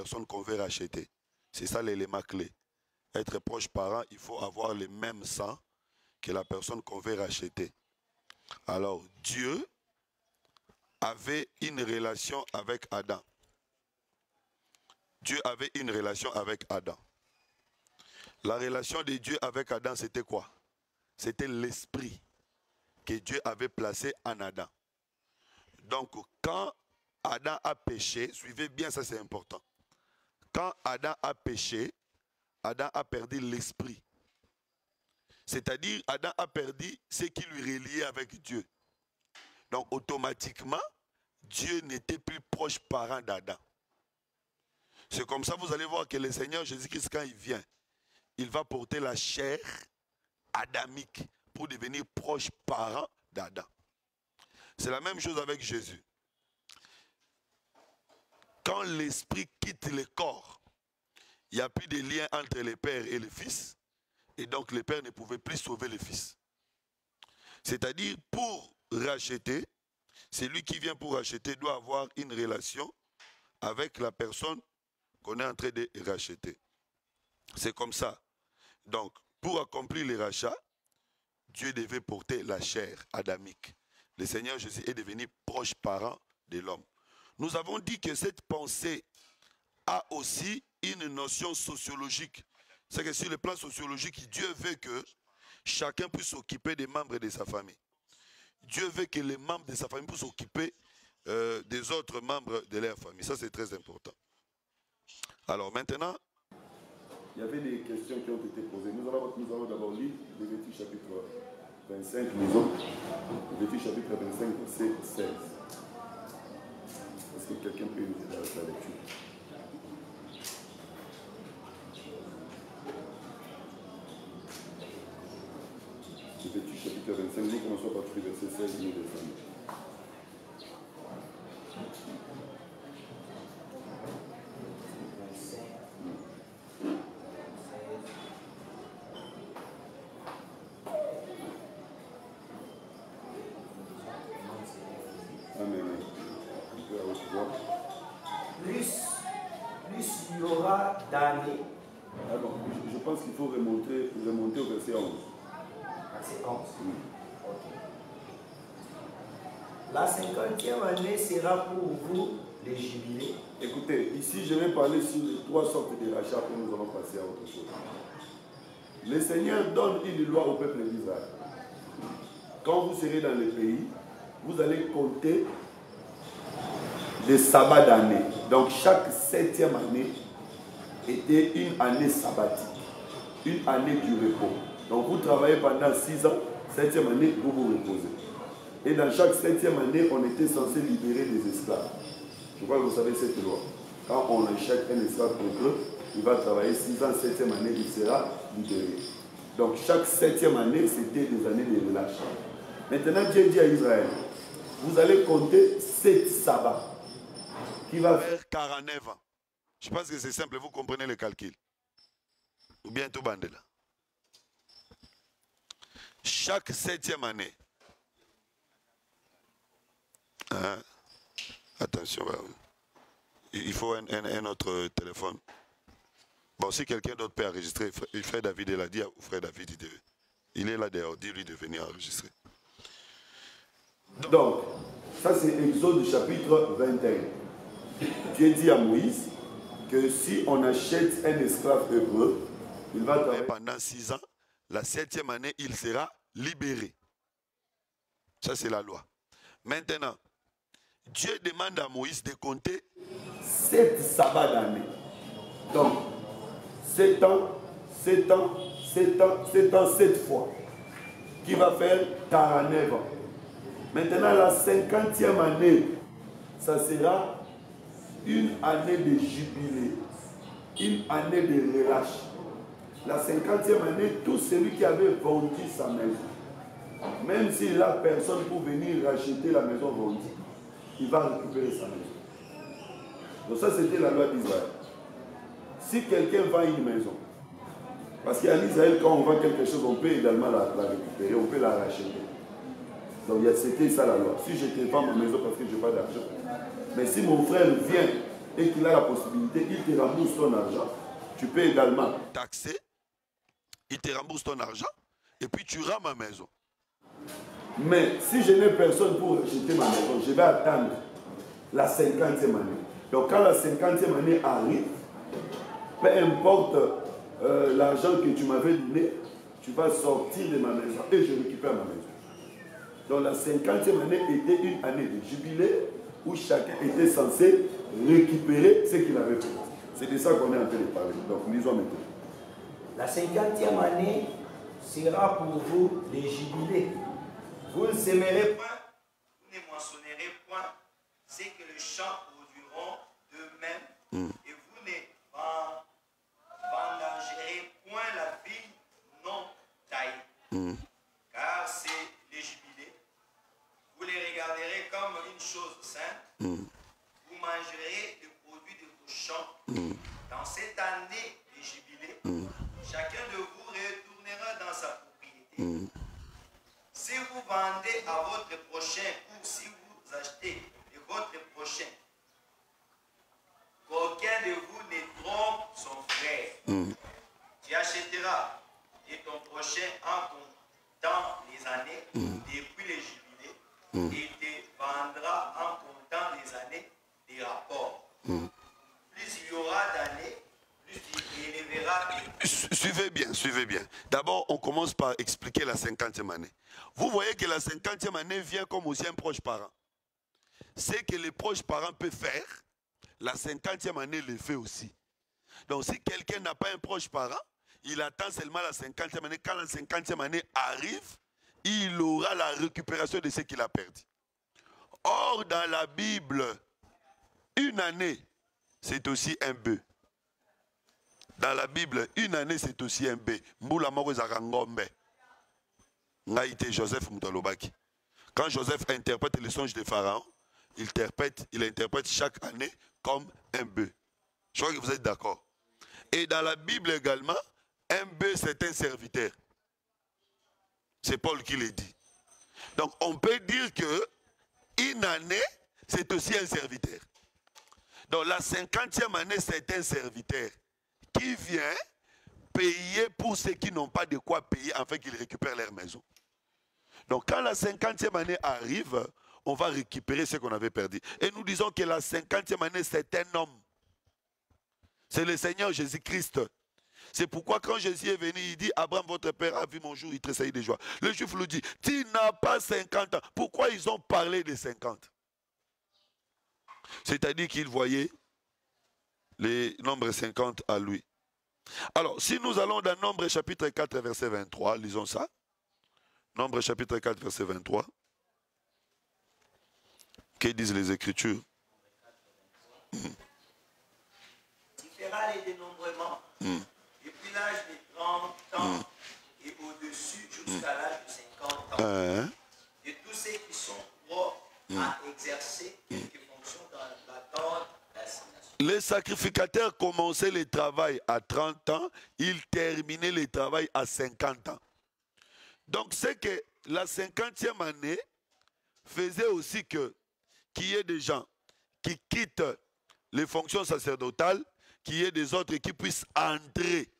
personne qu'on veut racheter. C'est ça l'élément clé. Être proche parent, il faut avoir le même sang que la personne qu'on veut racheter. Alors, Dieu avait une relation avec Adam. Dieu avait une relation avec Adam. La relation de Dieu avec Adam, c'était quoi? C'était l'esprit que Dieu avait placé en Adam. Donc, quand Adam a péché, suivez bien, ça c'est important. Quand Adam a péché, Adam a perdu l'esprit. C'est-à-dire, Adam a perdu ce qui lui reliait avec Dieu. Donc, automatiquement, Dieu n'était plus proche parent d'Adam. C'est comme ça, vous allez voir que le Seigneur Jésus-Christ, quand il vient, il va porter la chair adamique pour devenir proche parent d'Adam. C'est la même chose avec Jésus. Quand l'esprit quitte le corps, il n'y a plus de lien entre le Père et le Fils. Et donc le Père ne pouvait plus sauver le Fils. C'est-à-dire, pour racheter, celui qui vient pour racheter doit avoir une relation avec la personne qu'on est en train de racheter. C'est comme ça. Donc, pour accomplir les rachats, Dieu devait porter la chair adamique. Le Seigneur Jésus est devenu proche parent de l'homme. Nous avons dit que cette pensée a aussi une notion sociologique. C'est que sur le plan sociologique, Dieu veut que chacun puisse s'occuper des membres de sa famille. Dieu veut que les membres de sa famille puissent s'occuper des autres membres de leur famille. Ça, c'est très important. Alors maintenant, il y avait des questions qui ont été posées. Nous allons d'abord lire Lévitique chapitre 25, Lévitique chapitre 25, verset 16. Est-ce que quelqu'un peut nous aider avec la lecture? Lévitique chapitre 25, nous commençons à partir du verset 16 et nous descendons. Plus il y aura d'années. Alors, je pense qu'il faut remonter au verset 11. Verset 11. Oui. Okay. La 50e année sera pour vous les jubilés. Écoutez, ici je vais parler sur les trois sortes de rachats que nous allons passer à autre chose. Le Seigneur donne une loi au peuple d'Israël. Quand vous serez dans le pays, vous allez compter les sabbats d'année. Donc chaque 7e année était une année sabbatique, une année du repos. Donc vous travaillez pendant 6 ans, 7e année, vous vous reposez. Et dans chaque 7e année, on était censé libérer des esclaves. Je crois que vous savez cette loi. Quand on achète un esclave contre eux, il va travailler 6 ans, 7e année, il sera libéré. Donc chaque 7e année, c'était des années de relâche. Maintenant, Dieu dit à Israël, vous allez compter 7 sabbats. Qui va faire 49 ans. Je pense que c'est simple, vous comprenez le calcul. Ou bien tout bandé là. Chaque 7e année. Hein? Attention, il faut un autre téléphone. Bon, si quelqu'un d'autre peut enregistrer, frère David, il a dit au frère David, il est là dehors, dis-lui de venir enregistrer. Donc, ça c'est Exode chapitre 21. Dieu dit à Moïse que si on achète un esclave hébreu, il va travailler pendant 6 ans, la 7e année, il sera libéré. Ça c'est la loi. Maintenant, Dieu demande à Moïse de compter 7 sabbats d'année. Donc, 7 ans, 7 ans, 7 ans, 7 ans, 7 fois. Qui va faire 49 ans. Maintenant, la 50e année, ça sera une année de jubilé, une année de relâche. La 50e année, tout celui qui avait vendu sa maison, même s'il n'a personne pour venir racheter la maison vendue, il va récupérer sa maison. Donc ça, c'était la loi d'Israël. Si quelqu'un vend une maison, parce qu'en Israël, quand on vend quelque chose, on peut également la récupérer, on peut la racheter. Donc c'était ça la loi. Si je te vends ma maison parce que je n'ai pas d'argent, mais si mon frère vient et qu'il a la possibilité, il te rembourse ton argent, tu peux également taxer, il te rembourse ton argent et puis tu rends ma maison. Mais si je n'ai personne pour acheter ma maison, je vais attendre la 50e année. Donc quand la 50e année arrive, peu importe l'argent que tu m'avais donné, tu vas sortir de ma maison et je récupère ma maison. Donc la 50e année était une année de jubilé où chacun était censé récupérer ce qu'il avait fait. C'est de ça qu'on est en train de parler. Donc lisons maintenant. La 50e année sera pour vous les jubilés. Vous ne sèmerez point, vous ne moissonnerez point ce que les champs produiront d'eux-mêmes, et vous ne vendangerez point la vigne non taillée. Car c'est les jubilés. Vous les regarderez comme une chose sainte. Vous mangerez le produit de vos champs. Dans cette année de jubilé, chacun de vous retournera dans sa propriété. Si vous vendez à votre prochain ou si vous achetez de votre prochain, qu'aucun de vous ne trompe son frère. Tu achèteras de ton prochain en comptant les années depuis les jubilés et te vendras en comptant les années des rapports. Plus il y aura d'années, plus il élèvera. Suivez bien, suivez bien. D'abord, on commence par expliquer la 50e année. Vous voyez que la 50e année vient comme aussi un proche parent. Ce que les proches parents peuvent faire, la 50e année le fait aussi. Donc si quelqu'un n'a pas un proche parent, il attend seulement la 50e année. Quand la 50e année arrive, il aura la récupération de ce qu'il a perdu. Or, dans la Bible, une année, c'est aussi un bœuf. Dans la Bible, une année, c'est aussi un bœuf. Mboula moko ezaka ngombe. Ngaïté Joseph Moutalobaki. Quand Joseph interprète le songe de Pharaon, il interprète chaque année comme un bœuf. Je crois que vous êtes d'accord. Et dans la Bible également, un bœuf, c'est un serviteur. C'est Paul qui le dit. Donc on peut dire que une année, c'est aussi un serviteur. Donc la 50e année, c'est un serviteur qui vient payer pour ceux qui n'ont pas de quoi payer afin qu'ils récupèrent leur maison. Donc quand la 50e année arrive, on va récupérer ce qu'on avait perdu. Et nous disons que la 50e année, c'est un homme. C'est le Seigneur Jésus-Christ. C'est pourquoi quand Jésus est venu, il dit, Abraham, votre père, a vu mon jour, il tressaillit de joie. Le juif lui dit, tu n'as pas 50 ans. Pourquoi ils ont parlé de 50? C'est-à-dire qu'ils voyaient les nombres 50 à lui. Alors, si nous allons dans Nombre chapitre 4, verset 23, lisons ça. Nombre chapitre 4, verset 23. Que disent les Écritures? Tu feras les dénombrements depuis l'âge de 30 ans et au-dessus jusqu'à l'âge de 50 ans. De tous ceux qui sont propres à exercer quelques fonctions dans la tente d'assignation. Les sacrificateurs commençaient le travail à 30 ans, ils terminaient le travail à 50 ans. Donc c'est que la 50e année faisait aussi qu'il y ait des gens qui quittent les fonctions sacerdotales, qu'il y ait des autres qui puissent entrer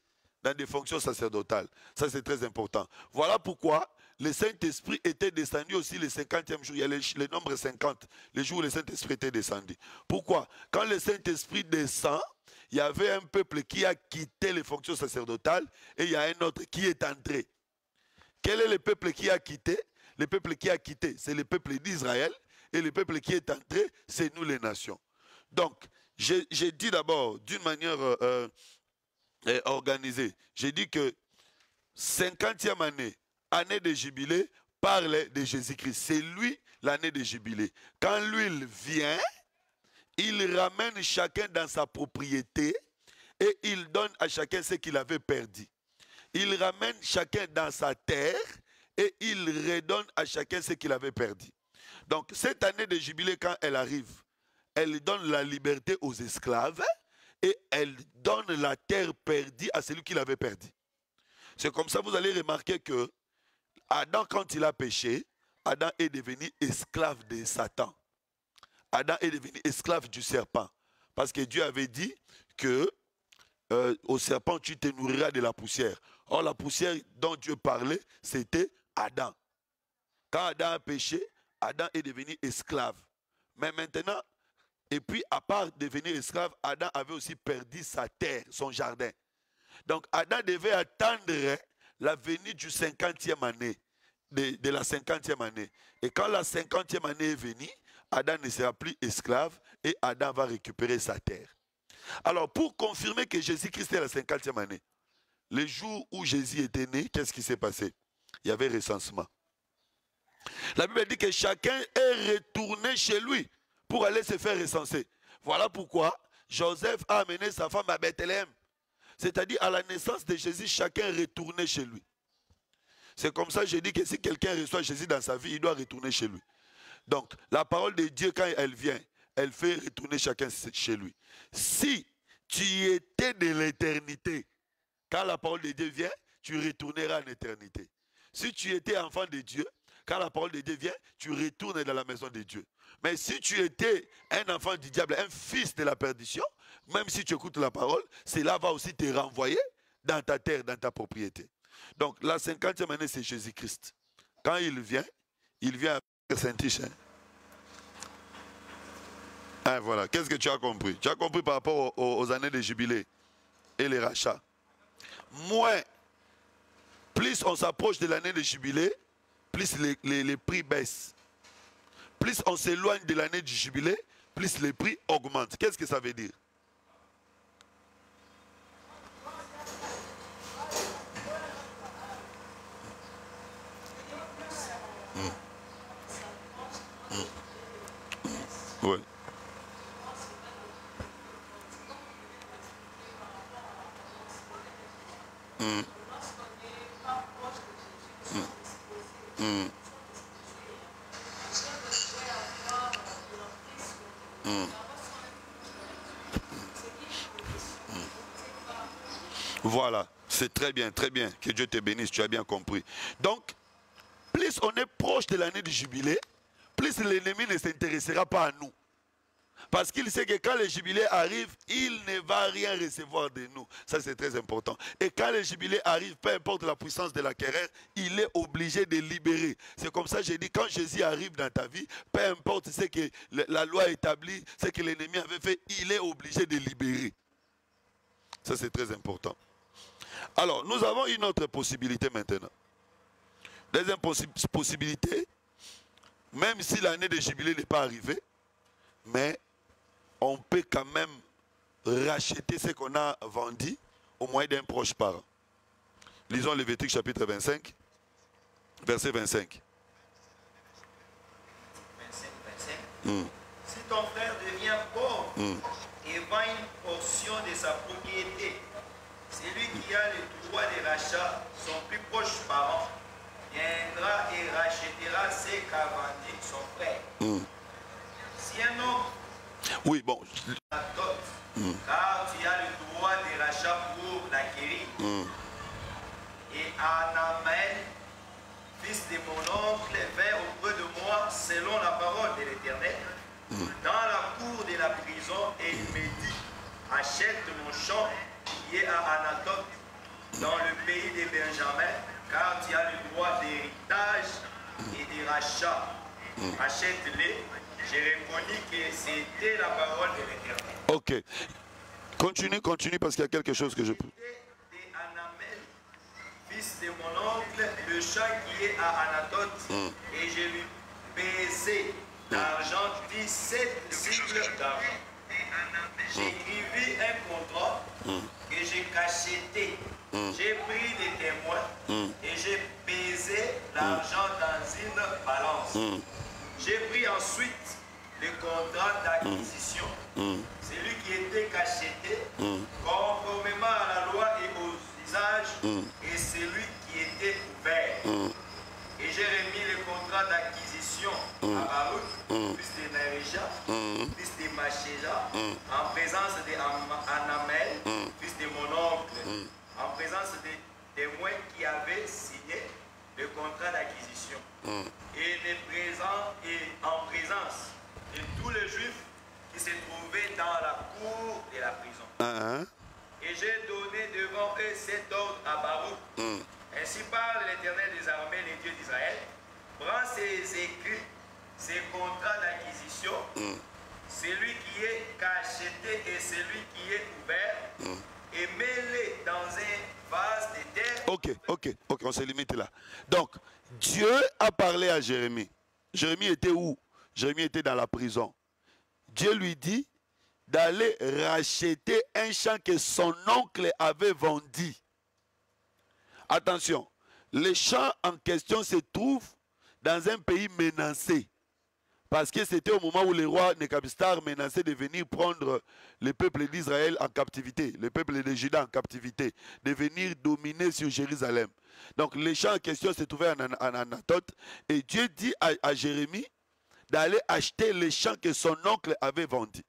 dans des fonctions sacerdotales. Ça c'est très important. Voilà pourquoi le Saint-Esprit était descendu aussi le 50e jour. Il y a le nombre 50, les jours où le Saint-Esprit était descendu. Pourquoi? Quand le Saint-Esprit descend, il y avait un peuple qui a quitté les fonctions sacerdotales et il y a un autre qui est entré. Quel est le peuple qui a quitté? Le peuple qui a quitté, c'est le peuple d'Israël. Et le peuple qui est entré, c'est nous les nations. Donc, j'ai dit d'abord, d'une manière organisée, j'ai dit que 50e année, année de jubilé, parle de Jésus-Christ. C'est lui l'année de jubilé. Quand lui il vient, il ramène chacun dans sa propriété et il donne à chacun ce qu'il avait perdu. Il ramène chacun dans sa terre et il redonne à chacun ce qu'il avait perdu. Donc cette année de jubilé, quand elle arrive, elle donne la liberté aux esclaves et elle donne la terre perdue à celui qui l'avait perdu. C'est comme ça que vous allez remarquer que Adam, quand il a péché, Adam est devenu esclave de Satan. Adam est devenu esclave du serpent. Parce que Dieu avait dit que au serpent, tu te nourriras de la poussière. Or, la poussière dont Dieu parlait, c'était Adam. Quand Adam a péché, Adam est devenu esclave. Mais maintenant, et puis à part devenir esclave, Adam avait aussi perdu sa terre, son jardin. Donc Adam devait attendre la venue du 50e année, de la 50e année. Et quand la 50e année est venue, Adam ne sera plus esclave et Adam va récupérer sa terre. Alors pour confirmer que Jésus-Christ est la 50e année, le jour où Jésus était né, qu'est-ce qui s'est passé? Il y avait recensement. La Bible dit que chacun est retourné chez lui pour aller se faire recenser. Voilà pourquoi Joseph a amené sa femme à Bethléem. C'est-à-dire à la naissance de Jésus, chacun est retourné chez lui. C'est comme ça que je dis que si quelqu'un reçoit Jésus dans sa vie, il doit retourner chez lui. Donc, la parole de Dieu, quand elle vient, elle fait retourner chacun chez lui. Si tu étais de l'éternité, quand la parole de Dieu vient, tu retourneras en éternité. Si tu étais enfant de Dieu, quand la parole de Dieu vient, tu retournes dans la maison de Dieu. Mais si tu étais un enfant du diable, un fils de la perdition, même si tu écoutes la parole, cela va aussi te renvoyer dans ta terre, dans ta propriété. Donc la 50e année, c'est Jésus-Christ. Quand il vient avec Saint-Tiche. Ah, voilà, qu'est-ce que tu as compris? Tu as compris par rapport aux années de jubilé et les rachats. Moins, plus on s'approche de l'année de jubilé, plus les prix baissent. Plus on s'éloigne de l'année du jubilé, plus les prix augmentent. Qu'est-ce que ça veut dire? Oui. Voilà, c'est très bien, que Dieu te bénisse, tu as bien compris. Donc, plus on est proche de l'année du jubilé, plus l'ennemi ne s'intéressera pas à nous. Parce qu'il sait que quand le jubilé arrive, il ne va rien recevoir de nous. Ça, c'est très important. Et quand le jubilé arrive, peu importe la puissance de la querelle, il est obligé de libérer. C'est comme ça que j'ai dit, quand Jésus arrive dans ta vie, peu importe ce que la loi établit, ce que l'ennemi avait fait, il est obligé de libérer. Ça, c'est très important. Alors, nous avons une autre possibilité maintenant. Deuxième possibilité, même si l'année de jubilé n'est pas arrivée, mais on peut quand même racheter ce qu'on a vendu au moyen d'un proche parent. Lisons Lévitique chapitre 25, verset 25. 25. Si ton frère devient pauvre et vend une portion de sa propriété, celui qui a le droit de rachat, son plus proche parent, viendra et rachètera ce qu'a vendu son frère. Si un homme oui, bon. car tu as le droit de rachat pour l'acquérir, et Anamel, fils de mon oncle, vint auprès de moi selon la parole de l'Éternel, dans la cour de la prison, et il me dit, achète mon champ qui est à Anatote, dans le pays de Benjamin, car tu as le droit d'héritage et de rachat. Achète-les. J'ai répondu que c'était la parole de l'Éternel. Ok. Continue parce qu'il y a quelque chose que je peux. Anamel, fils de mon oncle, le champ qui est à Anatote, et je lui pesai d'argent 17 cycles d'argent. J'écrivis un contrat que j'ai cacheté. J'ai pris des témoins et j'ai pesé l'argent dans une balance. J'ai pris ensuite le contrat d'acquisition, celui qui était cacheté, conformément à la loi et aux usages, et celui qui était ouvert. Et j'ai remis le contrat d'acquisition à Baruch, fils de Nerijah, fils de Machéja, en présence d'Anamel, fils de mon oncle, en présence des témoins qui avaient signé le contrat d'acquisition. Et en présence de tous les Juifs qui se trouvaient dans la cour et j'ai donné devant eux cet ordre à Baruch. Ainsi parle l'Éternel des armées, les dieux d'Israël. Prends ces écrits, ces contrats d'acquisition, celui qui est cacheté et celui qui est ouvert, et mets-les dans un vase de terre. Ok, on se limite là. Donc, Dieu a parlé à Jérémie. Jérémie était où? Jérémie était dans la prison. Dieu lui dit d'aller racheter un champ que son oncle avait vendu. Attention, le champ en question se trouve dans un pays menacé. Parce que c'était au moment où le roi Nécabistar menaçait de venir prendre le peuple d'Israël en captivité, le peuple de Juda en captivité, de venir dominer sur Jérusalem. Donc le champ en question se trouvait en Anatote. Et Dieu dit à Jérémie d'aller acheter les champs que son oncle avait vendus.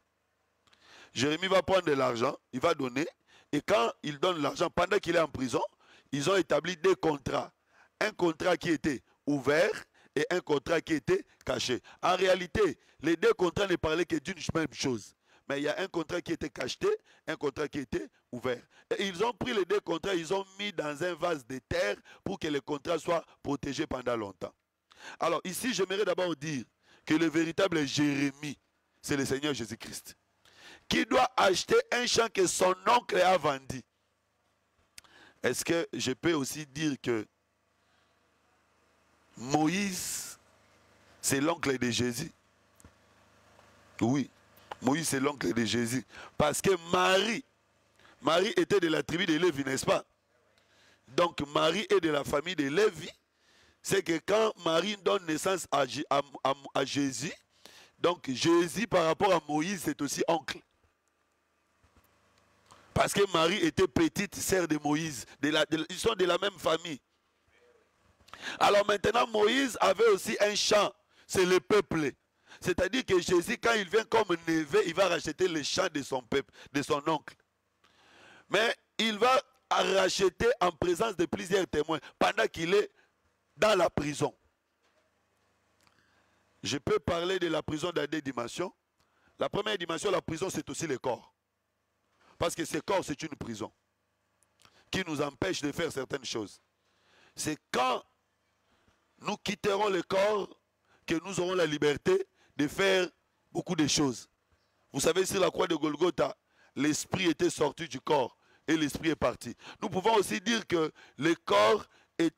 Jérémie va prendre de l'argent, il va donner. Et quand il donne l'argent, pendant qu'il est en prison, ils ont établi deux contrats. Un contrat qui était ouvert et un contrat qui était caché. En réalité, les deux contrats ne parlaient que d'une même chose. Mais il y a un contrat qui était caché, un contrat qui était ouvert. Et ils ont pris les deux contrats, ils ont mis dans un vase de terre pour que le contrat soit protégé pendant longtemps. Alors ici, j'aimerais d'abord dire que le véritable Jérémie, c'est le Seigneur Jésus-Christ, qui doit acheter un champ que son oncle a vendu. Est-ce que je peux aussi dire que Moïse, c'est l'oncle de Jésus? Oui, Moïse, c'est l'oncle de Jésus. Parce que Marie était de la tribu de Lévi, n'est-ce pas? Donc Marie est de la famille de Lévi. C'est que quand Marie donne naissance à Jésus, donc Jésus par rapport à Moïse, c'est aussi oncle. Parce que Marie était petite sœur de Moïse. Ils sont de la même famille. Alors maintenant, Moïse avait aussi un champ. C'est le peuple. C'est-à-dire que Jésus, quand il vient comme neveu, il va racheter le champ de son peuple, de son oncle. Mais il va racheter en présence de plusieurs témoins pendant qu'il est dans la prison. Je peux parler de la prison dans deux dimensions. La première dimension, la prison, c'est aussi le corps. Parce que ce corps, c'est une prison qui nous empêche de faire certaines choses. C'est quand nous quitterons le corps que nous aurons la liberté de faire beaucoup de choses. Vous savez, sur la croix de Golgotha, l'esprit était sorti du corps et l'esprit est parti. Nous pouvons aussi dire que le corps,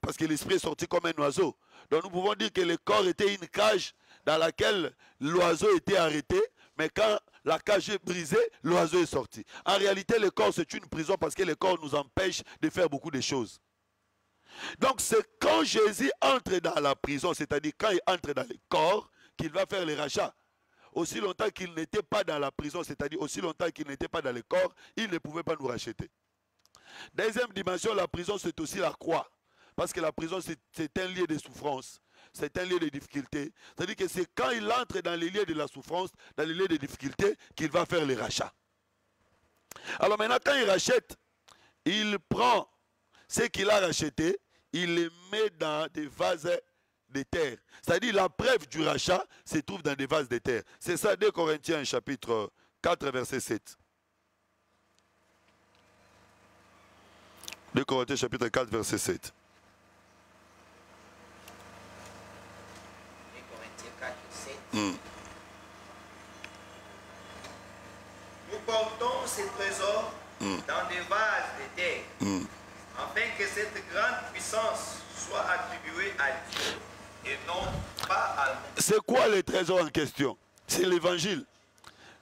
parce que l'esprit est sorti comme un oiseau, donc nous pouvons dire que le corps était une cage dans laquelle l'oiseau était arrêté, mais quand la cage est brisée, l'oiseau est sorti. En réalité, le corps, c'est une prison parce que le corps nous empêche de faire beaucoup de choses. Donc, c'est quand Jésus entre dans la prison, c'est-à-dire quand il entre dans le corps, qu'il va faire les rachats. Aussi longtemps qu'il n'était pas dans la prison, c'est-à-dire aussi longtemps qu'il n'était pas dans le corps, il ne pouvait pas nous racheter. Deuxième dimension, la prison, c'est aussi la croix. Parce que la prison, c'est un lieu de souffrance. C'est un lieu de difficulté. C'est-à-dire que c'est quand il entre dans les lieux de la souffrance, dans les lieux de difficulté, qu'il va faire les rachats. Alors maintenant, quand il rachète, il prend ce qu'il a racheté, il les met dans des vases de terre. C'est-à-dire la preuve du rachat se trouve dans des vases de terre. C'est ça, 2 Corinthiens chapitre 4, verset 7. 2 Corinthiens chapitre 4, verset 7. Nous portons ces trésors dans des vases de terre, afin que cette grande puissance soit attribuée à Dieu et non pas à nous. C'est quoi le trésor en question? C'est l'évangile.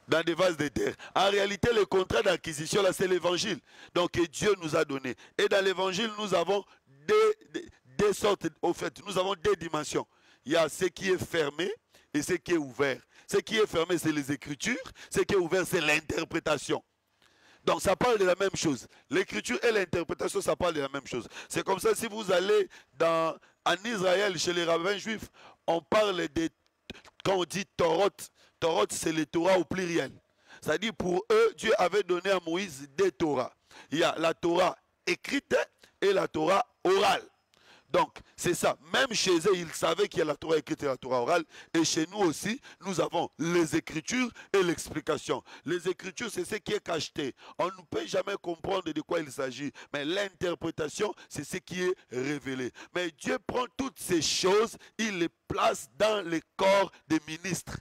Dans des vases de terre. En réalité, le contrat d'acquisition, là, c'est l'évangile. Donc, que Dieu nous a donné. Et dans l'évangile, nous avons deux sortes, au fait, nous avons deux dimensions. Il y a ce qui est fermé et ce qui est ouvert. Ce qui est fermé, c'est les Écritures. Ce qui est ouvert, c'est l'interprétation. Donc ça parle de la même chose. L'écriture et l'interprétation, ça parle de la même chose. C'est comme ça, si vous allez en Israël, chez les rabbins juifs, on parle de, quand on dit Torah, Torah c'est le Torah au pluriel. C'est-à-dire pour eux, Dieu avait donné à Moïse deux Torahs. Il y a la Torah écrite et la Torah orale. Donc, c'est ça. Même chez eux, ils savaient qu'il y a la Torah écrite et la Torah orale. Et chez nous aussi, nous avons les Écritures et l'explication. Les Écritures, c'est ce qui est cacheté. On ne peut jamais comprendre de quoi il s'agit. Mais l'interprétation, c'est ce qui est révélé. Mais Dieu prend toutes ces choses, il les place dans les corps des ministres.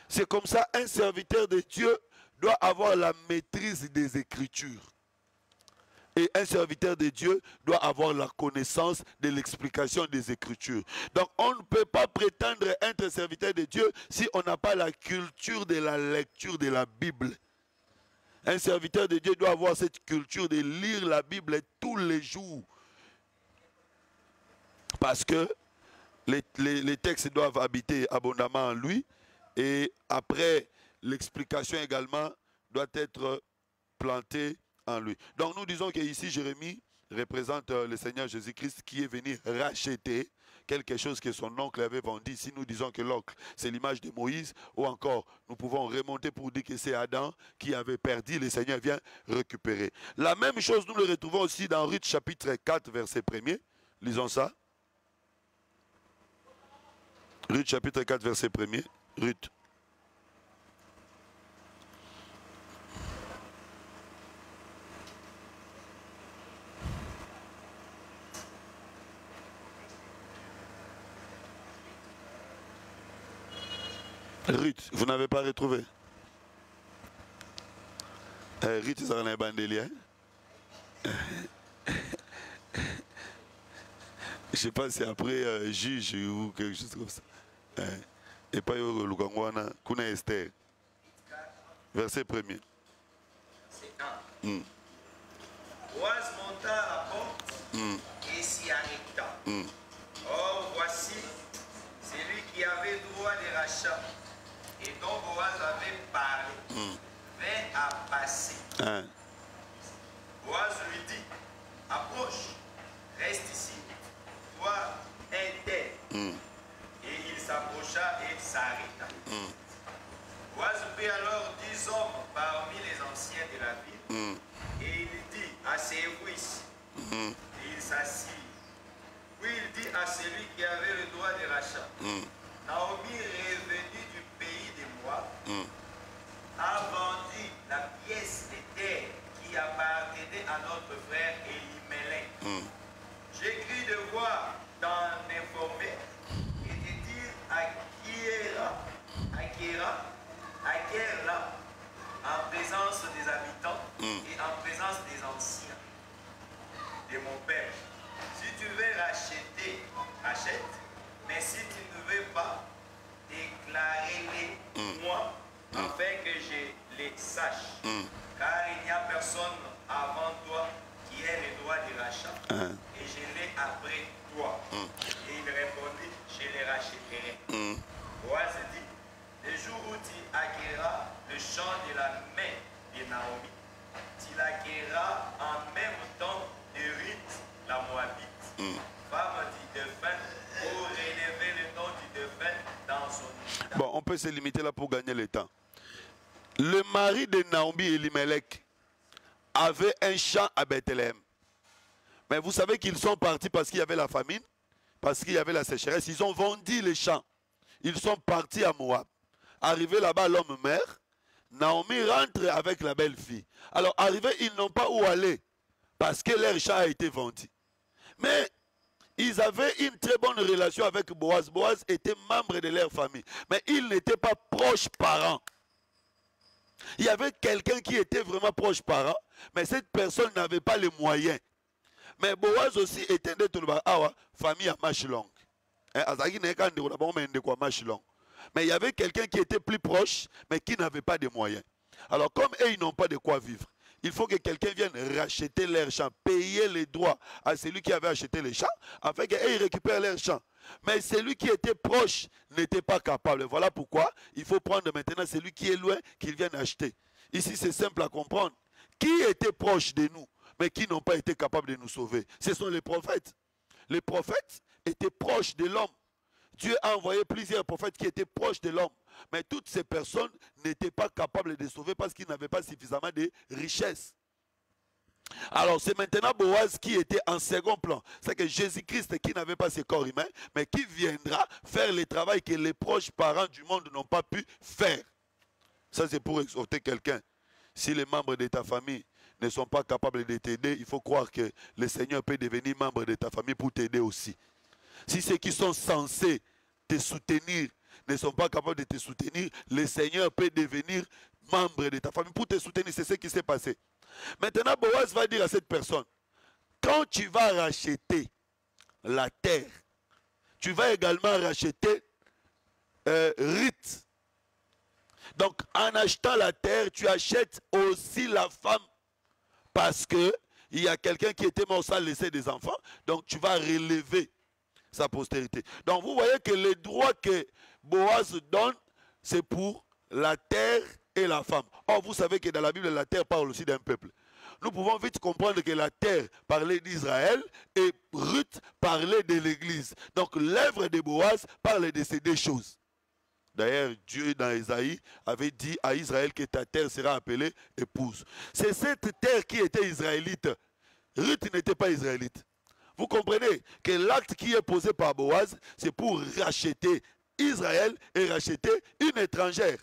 C'est comme ça, un serviteur de Dieu doit avoir la maîtrise des Écritures. Et un serviteur de Dieu doit avoir la connaissance de l'explication des Écritures. Donc on ne peut pas prétendre être serviteur de Dieu si on n'a pas la culture de la lecture de la Bible. Un serviteur de Dieu doit avoir cette culture de lire la Bible tous les jours. Parce que les textes doivent habiter abondamment en lui. Et après, l'explication également doit être plantée en lui. Donc nous disons qu'ici Jérémie représente le Seigneur Jésus-Christ qui est venu racheter quelque chose que son oncle avait vendu. Ici nous disons que l'oncle c'est l'image de Moïse, ou encore nous pouvons remonter pour dire que c'est Adam qui avait perdu, le Seigneur vient récupérer. La même chose nous le retrouvons aussi dans Ruth chapitre 4 verset 1er. Lisons ça. Ruth chapitre 4 verset 1er. Ruth. Ruth, vous n'avez pas retrouvé? Ruth, ça en est bandelier. Je ne sais pas si après juge ou quelque chose comme ça. Et pas au Lugangwana, Kuna Esther. Verset 1er. C'est 1. Boaz monta à la porte et s'y arrêta. Or, voici, c'est lui qui avait droit de rachat et dont Boaz avait parlé, vint à passer. Boaz lui dit, approche, reste ici, toi un tel. Et il s'approcha et s'arrêta. Boaz prit alors 10 hommes parmi les anciens de la ville, et il dit, asseyez-vous ici. Et il s'assit. Puis il dit à celui qui avait le droit de rachat, Naomi, revenue du pays des Moab, a vendu la pièce de terre qui appartenait à notre frère Elimelech. J'ai cru devoir t'en informer et te dire acquiert-la en présence des habitants et en présence des anciens de mon père. Si tu veux racheter, achète, mais si tu ne veux pas, déclarez-les moi afin que je les sache. Car il n'y a personne avant toi qui ait le droit de rachat, et je l'ai après toi. Et il répondit, je les racheterai. Boaz dit, le jour où tu acquerras le champ de la main de Naomi, tu l'acquerras en même temps de Ruth, la Moabite, femme du défunt, pour relever le nom du défunt dans son état. Bon, on peut se limiter là pour gagner le temps. Le mari de Naomi, Elimelech, avait un champ à Bethléem. Mais vous savez qu'ils sont partis parce qu'il y avait la famine, parce qu'il y avait la sécheresse. Ils ont vendu les champs. Ils sont partis à Moab. Arrivé là-bas, l'homme meurt. Naomi rentre avec la belle-fille. Alors, arrivés, ils n'ont pas où aller parce que leur champ a été vendu. Mais ils avaient une très bonne relation avec Boaz. Boaz était membre de leur famille. Mais ils n'étaient pas proches parents. Il y avait quelqu'un qui était vraiment proche parent, mais cette personne n'avait pas les moyens. Mais Boaz aussi était de famille à marche longue. Mais il y avait quelqu'un qui était plus proche, mais qui n'avait pas de moyens. Alors comme eux, ils n'ont pas de quoi vivre, il faut que quelqu'un vienne racheter leurs champs, payer les droits à celui qui avait acheté les champs, afin qu'ils récupèrent leurs champs. Mais celui qui était proche n'était pas capable. Voilà pourquoi il faut prendre maintenant celui qui est loin, qu'il vienne acheter. Ici, c'est simple à comprendre. Qui était proche de nous, mais qui n'ont pas été capables de nous sauver? Ce sont les prophètes. Les prophètes étaient proches de l'homme. Dieu a envoyé plusieurs prophètes qui étaient proches de l'homme. Mais toutes ces personnes n'étaient pas capables de sauver parce qu'ils n'avaient pas suffisamment de richesses. Alors c'est maintenant Boaz qui était en second plan. C'est que Jésus-Christ qui n'avait pas ce corps humain, mais qui viendra faire le travail que les proches parents du monde n'ont pas pu faire. Ça c'est pour exhorter quelqu'un. Si les membres de ta famille ne sont pas capables de t'aider, il faut croire que le Seigneur peut devenir membre de ta famille pour t'aider aussi. Si ceux qui sont censés te soutenir ne sont pas capables de te soutenir, le Seigneur peut devenir membre de ta famille pour te soutenir. C'est ce qui s'est passé. Maintenant, Boaz va dire à cette personne, quand tu vas racheter la terre, tu vas également racheter Ruth. Donc, en achetant la terre, tu achètes aussi la femme parce qu'il y a quelqu'un qui était mort sans laisser des enfants. Donc, tu vas relever sa postérité. Donc, vous voyez que les droits que Boaz donne, c'est pour la terre et la femme. Or, vous savez que dans la Bible, la terre parle aussi d'un peuple. Nous pouvons vite comprendre que la terre parlait d'Israël et Ruth parlait de l'Église. Donc, l'œuvre de Boaz parle de ces deux choses. D'ailleurs, Dieu, dans Ésaïe, avait dit à Israël que ta terre sera appelée épouse. C'est cette terre qui était israélite. Ruth n'était pas israélite. Vous comprenez que l'acte qui est posé par Boaz, c'est pour racheter Israël et racheter une étrangère.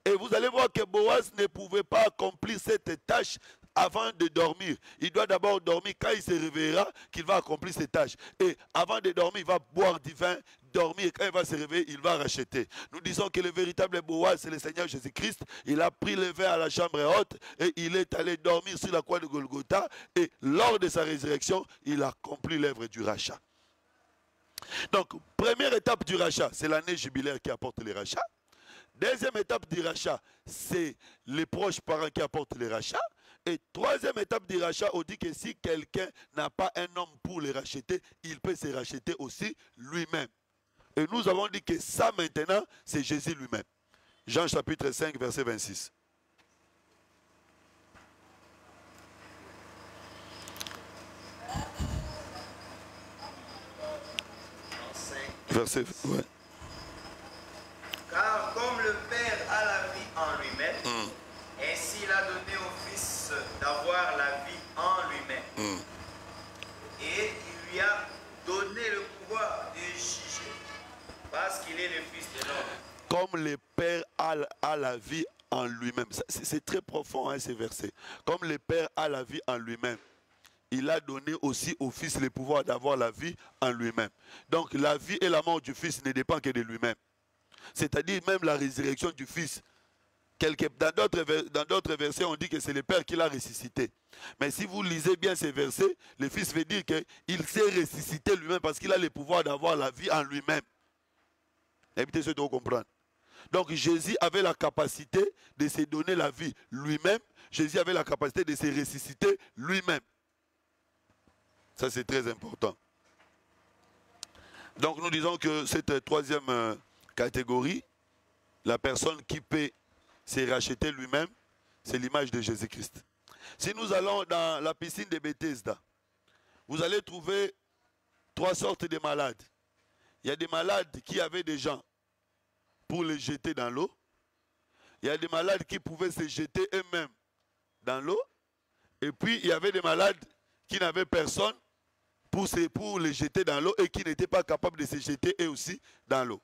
Et vous allez voir que Boaz ne pouvait pas accomplir cette tâche avant de dormir. Il doit d'abord dormir. Quand il se réveillera, qu'il va accomplir cette tâche. Et avant de dormir, il va boire du vin, dormir. Et quand il va se réveiller, il va racheter. Nous disons que le véritable Boaz, c'est le Seigneur Jésus-Christ. Il a pris le vin à la chambre haute et il est allé dormir sur la croix de Golgotha. Et lors de sa résurrection, il a accompli l'œuvre du rachat. Donc, première étape du rachat, c'est l'année jubilaire qui apporte le rachat. Deuxième étape du rachat, c'est les proches parents qui apportent le rachat. Et troisième étape du rachat, on dit que si quelqu'un n'a pas un homme pour le racheter, il peut se racheter aussi lui-même. Et nous avons dit que ça maintenant, c'est Jésus lui-même. Jean chapitre 5, verset 26. Verset, ouais. Car comme le Père a la vie en lui-même, ainsi il a donné au Fils d'avoir la vie en lui-même. Et il lui a donné le pouvoir de juger, parce qu'il est le Fils de l'homme. Comme le Père a la vie en lui-même. C'est très profond, hein, ces versets. Comme le Père a la vie en lui-même, il a donné aussi au Fils le pouvoir d'avoir la vie en lui-même. Donc la vie et la mort du Fils ne dépendent que de lui-même. C'est-à-dire même la résurrection du Fils. Dans d'autres versets, on dit que c'est le Père qui l'a ressuscité. Mais si vous lisez bien ces versets, le Fils veut dire qu'il s'est ressuscité lui-même parce qu'il a le pouvoir d'avoir la vie en lui-même. Évitez ce que vous comprenez. Donc Jésus avait la capacité de se donner la vie lui-même. Jésus avait la capacité de se ressusciter lui-même. Ça c'est très important. Donc nous disons que cette troisième catégorie, la personne qui peut se racheter lui-même, c'est l'image de Jésus-Christ. Si nous allons dans la piscine de Bethesda, vous allez trouver trois sortes de malades. Il y a des malades qui avaient des gens pour les jeter dans l'eau. Il y a des malades qui pouvaient se jeter eux-mêmes dans l'eau. Et puis il y avait des malades qui n'avaient personne pour les jeter dans l'eau et qui n'étaient pas capables de se jeter eux aussi dans l'eau.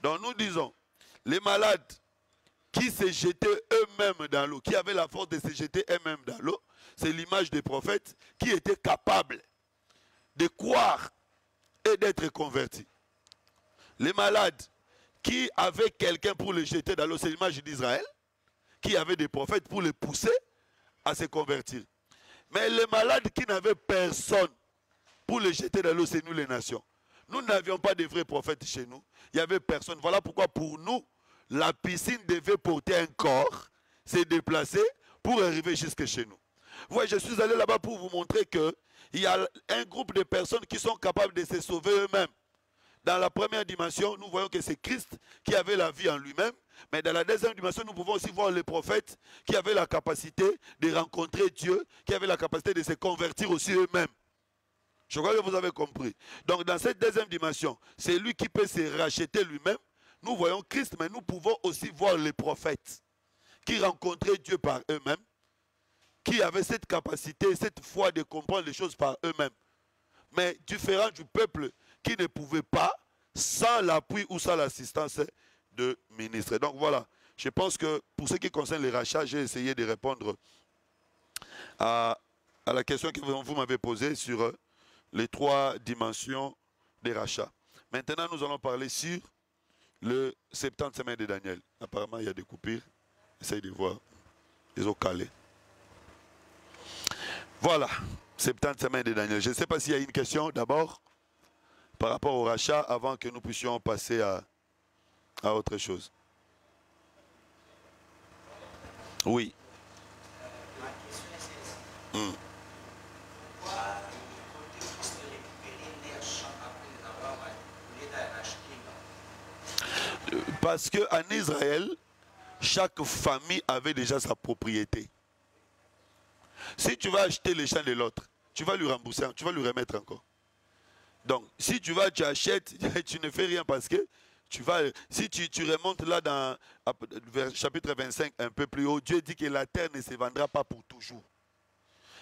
Donc nous disons, les malades qui se jetaient eux-mêmes dans l'eau, qui avaient la force de se jeter eux-mêmes dans l'eau, c'est l'image des prophètes qui étaient capables de croire et d'être convertis. Les malades qui avaient quelqu'un pour les jeter dans l'eau, c'est l'image d'Israël, qui avait des prophètes pour les pousser à se convertir. Mais les malades qui n'avaient personne pour les jeter dans l'eau, c'est nous les nations. Nous n'avions pas de vrais prophètes chez nous. Il n'y avait personne. Voilà pourquoi pour nous, la piscine devait porter un corps, se déplacer pour arriver jusque chez nous. Vous voyez, je suis allé là-bas pour vous montrer qu'il y a un groupe de personnes qui sont capables de se sauver eux-mêmes. Dans la première dimension, nous voyons que c'est Christ qui avait la vie en lui-même. Mais dans la deuxième dimension, nous pouvons aussi voir les prophètes qui avaient la capacité de rencontrer Dieu, qui avaient la capacité de se convertir aussi eux-mêmes. Je crois que vous avez compris. Donc dans cette deuxième dimension, c'est lui qui peut se racheter lui-même. Nous voyons Christ, mais nous pouvons aussi voir les prophètes qui rencontraient Dieu par eux-mêmes. qui avaient cette capacité, cette foi de comprendre les choses par eux-mêmes. Mais différent du peuple qui ne pouvait pas, sans l'appui ou sans l'assistance de ministres. Donc voilà, je pense que pour ce qui concerne les rachats, j'ai essayé de répondre à la question que vous m'avez posée sur les 3 dimensions des rachats. Maintenant, nous allons parler sur le 70 semaines de Daniel. Apparemment, il y a des coupures. Essayez de voir. Ils ont calé. Voilà, 70 semaines de Daniel. Je ne sais pas s'il y a une question d'abord par rapport au rachat avant que nous puissions passer à autre chose. Oui. Ma question est celle-ci. Pourquoi le côté plus de récupérer l'air champ après avoir voulu racheter là? Parce qu'en Israël, chaque famille avait déjà sa propriété. Si tu vas acheter les champs de l'autre, tu vas lui rembourser, tu vas lui remettre encore. Donc, si tu achètes, tu ne fais rien parce que si tu remontes là dans chapitre 25 un peu plus haut, Dieu dit que la terre ne se vendra pas pour toujours.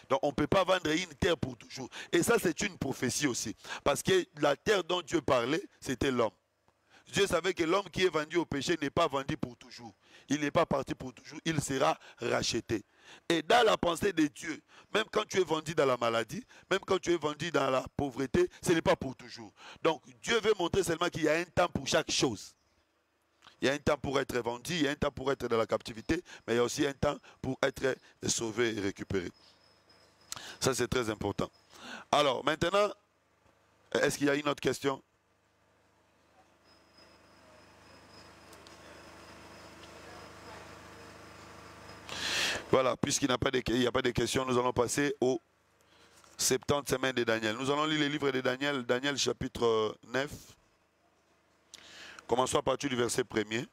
Donc on ne peut pas vendre une terre pour toujours. Et ça c'est une prophétie aussi. Parce que la terre dont Dieu parlait, c'était l'homme. Dieu savait que l'homme qui est vendu au péché n'est pas vendu pour toujours. Il n'est pas parti pour toujours, il sera racheté. Et dans la pensée de Dieu, même quand tu es vendu dans la maladie, même quand tu es vendu dans la pauvreté, ce n'est pas pour toujours. Donc Dieu veut montrer seulement qu'il y a un temps pour chaque chose. Il y a un temps pour être vendu, il y a un temps pour être dans la captivité, mais il y a aussi un temps pour être sauvé et récupéré. Ça c'est très important. Alors maintenant, est-ce qu'il y a une autre question? Voilà, puisqu'il n'y a pas de questions, nous allons passer aux 70 semaines de Daniel. Nous allons lire les livres de Daniel, Daniel chapitre 9. Commençons à partir du verset 1er.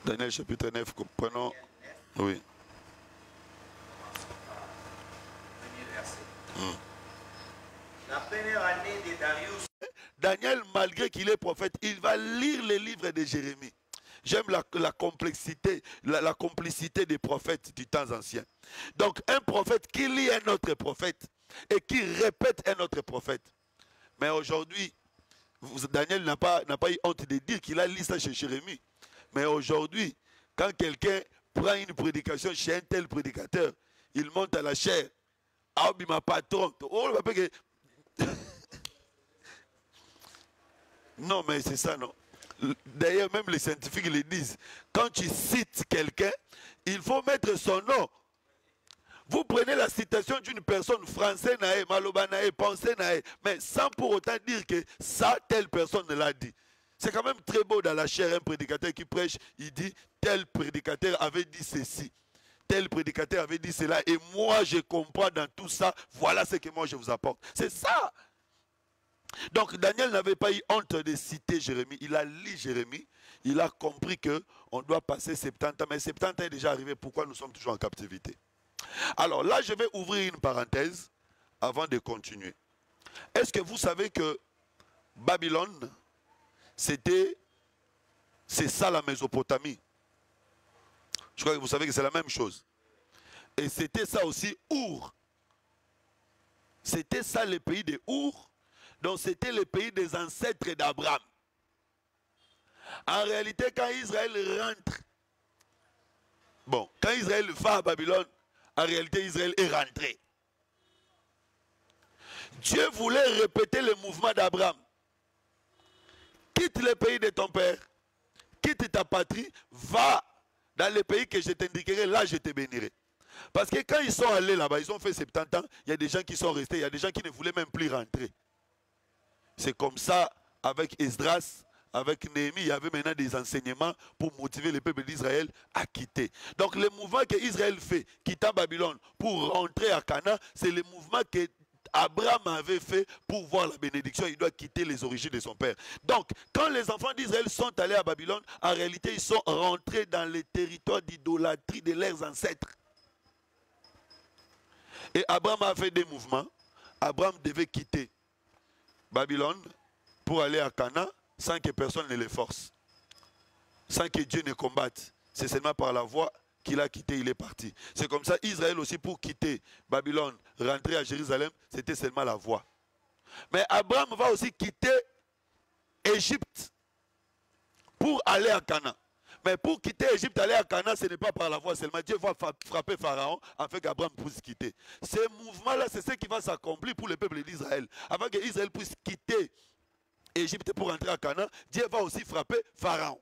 Daniel chapitre 9, comprenons. Oui. Premier verset. La première année de Darius. Daniel, malgré qu'il est prophète, il va lire les livres de Jérémie. J'aime la complexité, la complicité des prophètes du temps ancien. Donc un prophète qui lit un autre prophète et qui répète un autre prophète. Mais aujourd'hui, Daniel n'a pas eu honte de dire qu'il a lu ça chez Jérémie. Mais aujourd'hui, quand quelqu'un prend une prédication chez un tel prédicateur, il monte à la chair. Ah, mais ma patron. Non, mais c'est ça, non. D'ailleurs, même les scientifiques le disent. Quand tu cites quelqu'un, il faut mettre son nom. Vous prenez la citation d'une personne française, Maloba, pensée, mais sans pour autant dire que ça, telle personne l'a dit. C'est quand même très beau dans la chair, un prédicateur qui prêche, il dit, tel prédicateur avait dit ceci. Tel prédicateur avait dit cela, et moi je comprends dans tout ça, voilà ce que moi je vous apporte. C'est ça. Donc Daniel n'avait pas eu honte de citer Jérémie, il a lu Jérémie, il a compris qu'on doit passer 70 ans, mais 70 ans est déjà arrivé, pourquoi nous sommes toujours en captivité? Alors là, je vais ouvrir une parenthèse avant de continuer. Est-ce que vous savez que Babylone, c'est ça la Mésopotamie? Je crois que vous savez que c'est la même chose. Et c'était ça aussi Our. C'était ça le pays de Our. Donc c'était le pays des ancêtres d'Abraham. En réalité, quand Israël rentre, quand Israël va à Babylone, en réalité Israël est rentré. Dieu voulait répéter le mouvement d'Abraham. Quitte le pays de ton père, quitte ta patrie, va dans le pays que je t'indiquerai, là je te bénirai. Parce que quand ils sont allés là-bas, ils ont fait 70 ans, il y a des gens qui sont restés, il y a des gens qui ne voulaient même plus rentrer. C'est comme ça, avec Esdras, avec Néhémie, il y avait maintenant des enseignements pour motiver le peuple d'Israël à quitter. Donc le mouvement que Israël fait, quittant Babylone pour rentrer à Canaan, c'est le mouvement que Abraham avait fait pour voir la bénédiction. Il doit quitter les origines de son père. Donc, quand les enfants d'Israël sont allés à Babylone, en réalité, ils sont rentrés dans les territoires d'idolâtrie de leurs ancêtres. Et Abraham a fait des mouvements. Abraham devait quitter Babylone pour aller à Canaan sans que personne ne les force, sans que Dieu ne combatte. C'est seulement par la voie qu'il a quitté, il est parti. C'est comme ça, Israël aussi, pour quitter Babylone, rentrer à Jérusalem, c'était seulement la voie. Mais Abraham va aussi quitter Égypte pour aller à Canaan. Mais pour quitter Égypte, aller à Canaan, ce n'est pas par la voie seulement. Dieu va frapper Pharaon afin qu'Abraham puisse quitter. Ce mouvement-là, c'est ce qui va s'accomplir pour le peuple d'Israël. Avant qu'Israël puisse quitter Égypte pour entrer à Canaan, Dieu va aussi frapper Pharaon.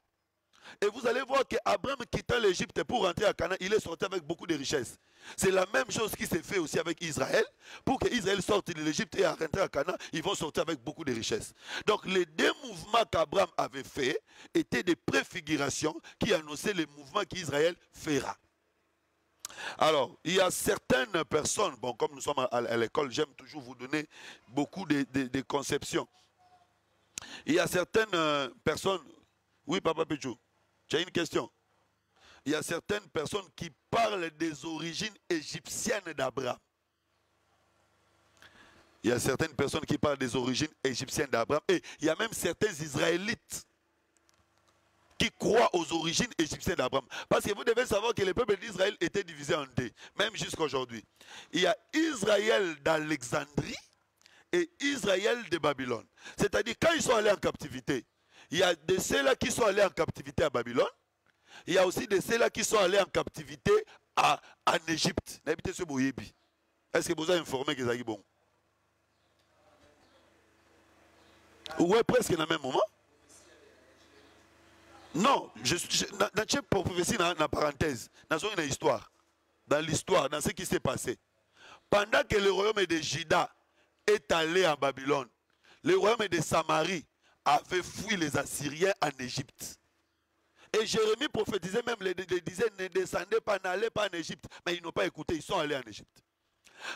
Et vous allez voir qu'Abraham quittant l'Égypte pour rentrer à Canaan, il est sorti avec beaucoup de richesses. C'est la même chose qui s'est fait aussi avec Israël. Pour qu'Israël sorte de l'Égypte et rentre à Canaan, ils vont sortir avec beaucoup de richesses. Donc les deux mouvements qu'Abraham avait faits étaient des préfigurations qui annonçaient les mouvements qu'Israël fera. Alors, il y a certaines personnes, bon, comme nous sommes à l'école, j'aime toujours vous donner beaucoup de conceptions. Il y a certaines personnes, oui Papa Péchou, tu as une question? Il y a certaines personnes qui parlent des origines égyptiennes d'Abraham. Il y a certaines personnes qui parlent des origines égyptiennes d'Abraham. Et il y a même certains Israélites qui croient aux origines égyptiennes d'Abraham. Parce que vous devez savoir que le peuple d'Israël était divisé en deux, même jusqu'à aujourd'hui. Il y a Israël d'Alexandrie et Israël de Babylone. C'est-à-dire, quand ils sont allés en captivité, il y a de ceux-là qui sont allés en captivité à Babylone. Il y a aussi de ceux-là qui sont allés en captivité en Égypte. Est-ce que vous avez informé que c'est bon? Oui, presque dans le même moment. Non, dans la prophétie, dans la parenthèse, dans une histoire, dans l'histoire, dans ce qui s'est passé. Pendant que le royaume de Juda est allé en Babylone, le royaume de Samarie avait fui les Assyriens en Égypte. Et Jérémie prophétisait même, les disait, ne descendez pas, n'allez pas en Égypte. Mais ils n'ont pas écouté, ils sont allés en Égypte.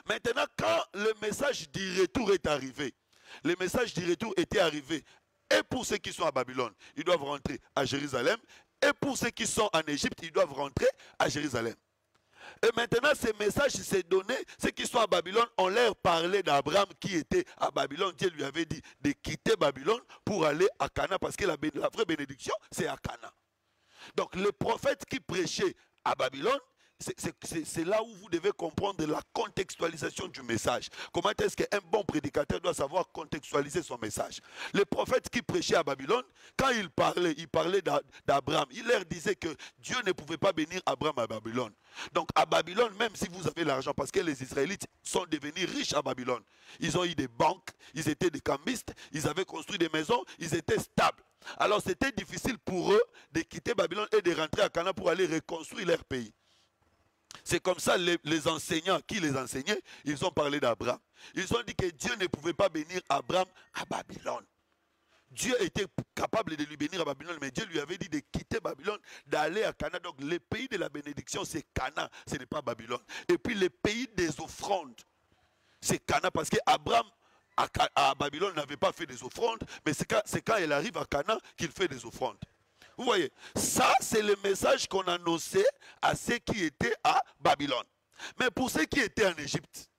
Maintenant, quand le message du retour est arrivé, le message du retour était arrivé, et pour ceux qui sont à Babylone, ils doivent rentrer à Jérusalem, et pour ceux qui sont en Égypte, ils doivent rentrer à Jérusalem. Et maintenant, ce message s'est donné, ceux qui sont à Babylone, on leur parlait d'Abraham qui était à Babylone. Dieu lui avait dit de quitter Babylone pour aller à Canaan, parce que la vraie bénédiction, c'est à Canaan. Donc les prophètes qui prêchaient à Babylone, c'est là où vous devez comprendre la contextualisation du message. Comment est-ce qu'un bon prédicateur doit savoir contextualiser son message? Les prophètes qui prêchaient à Babylone, quand ils parlaient d'Abraham. Il leur disait que Dieu ne pouvait pas bénir Abraham à Babylone. Donc à Babylone, même si vous avez l'argent, parce que les Israélites sont devenus riches à Babylone. Ils ont eu des banques, ils étaient des cambistes, ils avaient construit des maisons, ils étaient stables. Alors c'était difficile pour eux de quitter Babylone et de rentrer à Canaan pour aller reconstruire leur pays. C'est comme ça les enseignants qui les enseignaient, ils ont parlé d'Abraham. Ils ont dit que Dieu ne pouvait pas bénir Abraham à Babylone. Dieu était capable de lui bénir à Babylone, mais Dieu lui avait dit de quitter Babylone, d'aller à Canaan. Donc le pays de la bénédiction, c'est Canaan, ce n'est pas Babylone. Et puis le pays des offrandes, c'est Canaan, parce qu'Abraham à Babylone n'avait pas fait des offrandes, mais c'est quand elle arrive à Canaan qu'il fait des offrandes. Vous voyez, ça c'est le message qu'on annonçait à ceux qui étaient à Babylone. Mais pour ceux qui étaient en Égypte,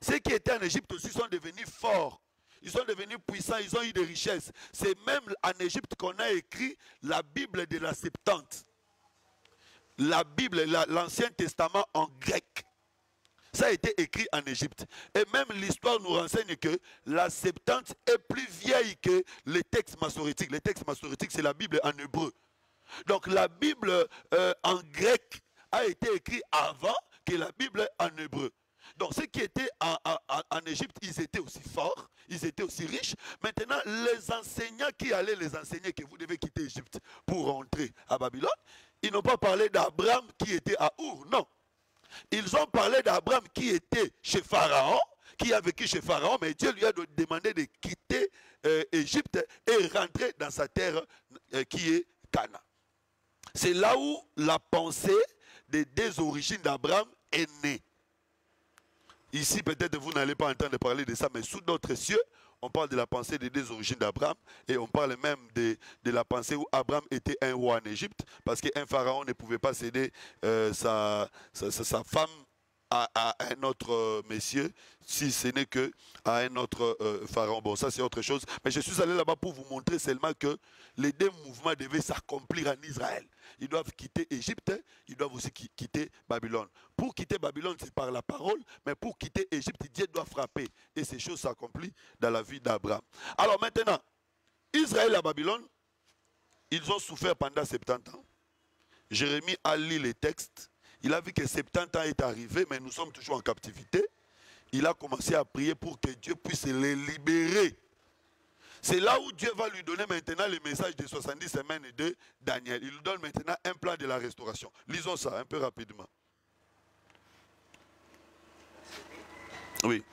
ceux qui étaient en Égypte aussi sont devenus forts. Ils sont devenus puissants, ils ont eu des richesses. C'est même en Égypte qu'on a écrit la Bible de la Septante. La Bible, l'Ancien Testament en grec. Ça a été écrit en Égypte. Et même l'histoire nous renseigne que la Septante est plus vieille que les textes massorétiques. Les textes massorétiques, c'est la Bible en hébreu. Donc la Bible en grec a été écrite avant que la Bible en hébreu. Donc ceux qui étaient en Égypte, ils étaient aussi forts, ils étaient aussi riches. Maintenant, les enseignants qui allaient les enseigner que vous devez quitter l'Égypte pour rentrer à Babylone, ils n'ont pas parlé d'Abraham qui était à Our, non. Ils ont parlé d'Abraham qui était chez Pharaon, qui a vécu chez Pharaon, mais Dieu lui a demandé de quitter Égypte et rentrer dans sa terre qui est Canaan. C'est là où la pensée des deux origines d'Abraham est née. Ici, peut-être vous n'allez pas entendre parler de ça, mais sous d'autres cieux, on parle de la pensée des deux origines d'Abraham et on parle même de la pensée où Abraham était un roi en Égypte parce qu'un pharaon ne pouvait pas céder sa femme à un autre monsieur, si ce n'est que à un autre pharaon. Bon, ça c'est autre chose. Mais je suis allé là-bas pour vous montrer seulement que les deux mouvements devaient s'accomplir en Israël. Ils doivent quitter Égypte, ils doivent aussi quitter Babylone. Pour quitter Babylone, c'est par la parole, mais pour quitter Égypte, Dieu doit frapper. Et ces choses s'accomplissent dans la vie d'Abraham. Alors maintenant, Israël et Babylone, ils ont souffert pendant 70 ans. Jérémie a lu les textes. Il a vu que 70 ans est arrivé, mais nous sommes toujours en captivité. Il a commencé à prier pour que Dieu puisse les libérer. C'est là où Dieu va lui donner maintenant le message des 70 semaines de Daniel. Il lui donne maintenant un plan de la restauration. Lisons ça un peu rapidement. Oui.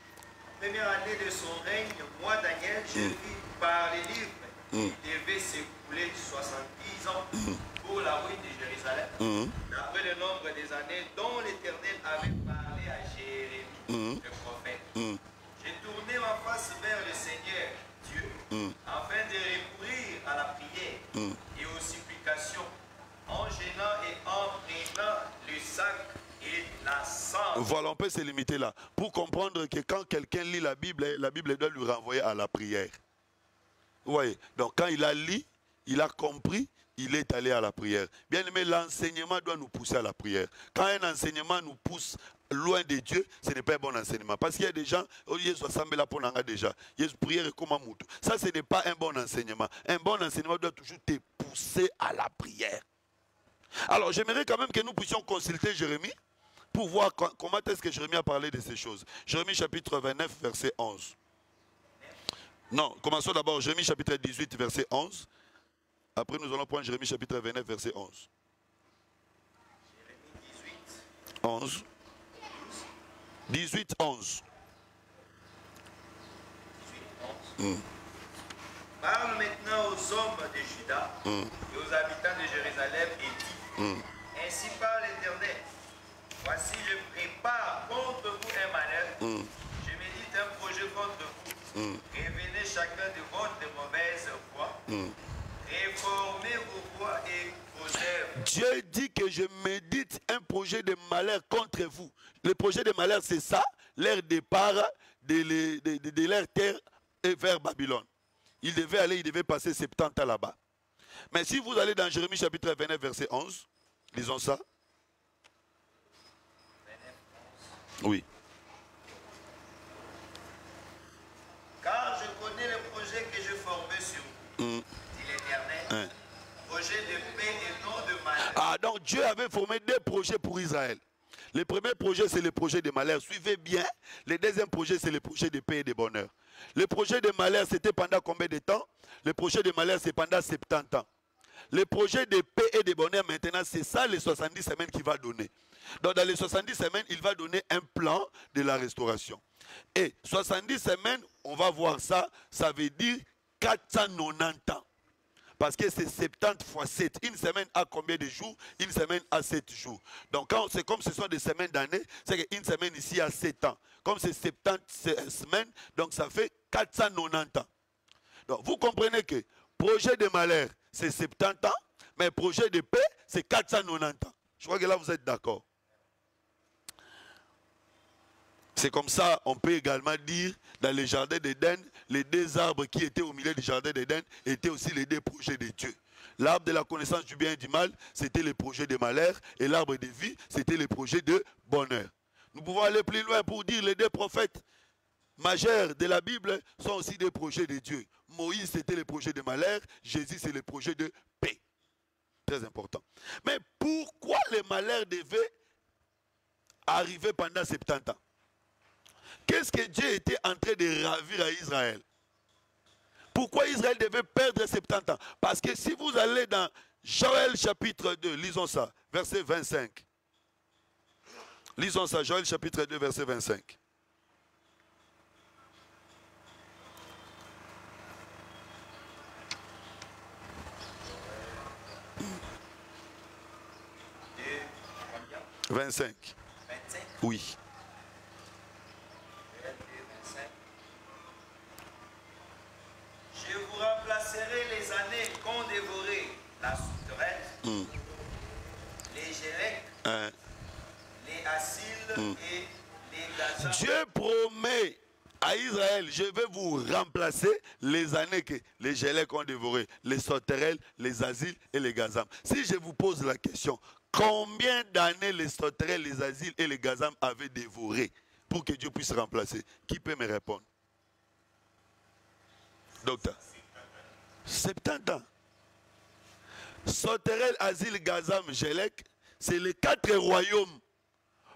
Première année de son règne, moi Daniel, j'ai vu par les livres qu'il devait s'écouler 70 ans pour la ruine de Jérusalem, d'après le nombre des années dont l'Éternel avait parlé à Jérémie, le prophète. J'ai tourné ma face vers le Seigneur, Dieu, afin de recourir à la prière et aux supplications, en gênant et en prenant le sac et la sang. Voilà, on peut se limiter là. Pour comprendre que quand quelqu'un lit la Bible doit lui renvoyer à la prière. Vous voyez, donc quand il a lu, il a compris, il est allé à la prière. Bien aimé, l'enseignement doit nous pousser à la prière. Quand un enseignement nous pousse loin de Dieu, ce n'est pas un bon enseignement. Parce qu'il y a des gens, déjà, ça ce n'est pas un bon enseignement. Un bon enseignement doit toujours te pousser à la prière. Alors j'aimerais quand même que nous puissions consulter Jérémie pour voir comment est-ce que Jérémie a parlé de ces choses. Jérémie chapitre 29, verset 11. Non, commençons d'abord Jérémie chapitre 18, verset 11. Après, nous allons prendre Jérémie chapitre 29, verset 11. Jérémie 18. 11. 18, 11. 18, 11. Parle maintenant aux hommes de Juda et aux habitants de Jérusalem et dit, ainsi parle l'Éternel, voici je prépare contre vous un malheur, je médite un projet contre vous, revenez chacun de votre mauvaise foi, réformez vos voies et vos œuvres. Dieu dit que je médite un projet de malheur contre vous. Le projet de malheur, c'est ça, leur départ de leur terre et vers Babylone. Il devait aller, il devait passer 70 ans là-bas. Mais si vous allez dans Jérémie chapitre 29, verset 11, lisons ça. 29, 11. Oui. Car je connais le projet que je formais sur vous, dit l'Éternel, projet de paix et non de malheur. Ah, donc Dieu avait formé deux projets pour Israël. Le premier projet, c'est le projet de malheur. Suivez bien. Le deuxième projet, c'est le projet de paix et de bonheur. Le projet de malheur, c'était pendant combien de temps? Le projet de malheur, c'est pendant 70 ans. Le projet de paix et de bonheur, maintenant, c'est ça les 70 semaines qu'il va donner. Donc, dans les 70 semaines, il va donner un plan de la restauration. Et 70 semaines, on va voir ça, ça veut dire 490 ans. Parce que c'est 70 fois 7. Une semaine a combien de jours? Une semaine a 7 jours. Donc, c'est comme ce sont des semaines d'année, c'est qu'une semaine ici a 7 ans. Comme c'est 70 semaines, donc ça fait 490 ans. Donc, vous comprenez que projet de malheur, c'est 70 ans, mais projet de paix, c'est 490 ans. Je crois que là, vous êtes d'accord. C'est comme ça, on peut également dire, dans le jardin d'Éden, les deux arbres qui étaient au milieu du jardin d'Éden étaient aussi les deux projets de Dieu. L'arbre de la connaissance du bien et du mal, c'était le projet de malheur, et l'arbre de vie, c'était le projet de bonheur. Nous pouvons aller plus loin pour dire les deux prophètes majeurs de la Bible sont aussi des projets de Dieu. Moïse, c'était le projet de malheur, Jésus, c'est le projet de paix. Très important. Mais pourquoi le malheur devait arriver pendant 70 ans? Qu'est-ce que Dieu était en train de ravir à Israël? Pourquoi Israël devait perdre 70 ans? Parce que si vous allez dans Joël chapitre 2, lisons ça, verset 25. Lisons ça, Joël chapitre 2, verset 25. « 25. » 25. Oui. Je vous remplacerai les années qu'ont dévoré la souterraine, les Gélèques, les Assiles et Dieu promet à Israël, je vais vous remplacer les années que les Gélèques ont dévoré, les sauterelles, les asiles et les gazam. Si je vous pose la question, combien d'années les sauterelles, les asiles et les gazam avaient dévoré pour que Dieu puisse remplacer? Qui peut me répondre? Docteur. 70 ans. Sauterelles, asiles, gazam, Gélèques, c'est les 4 royaumes.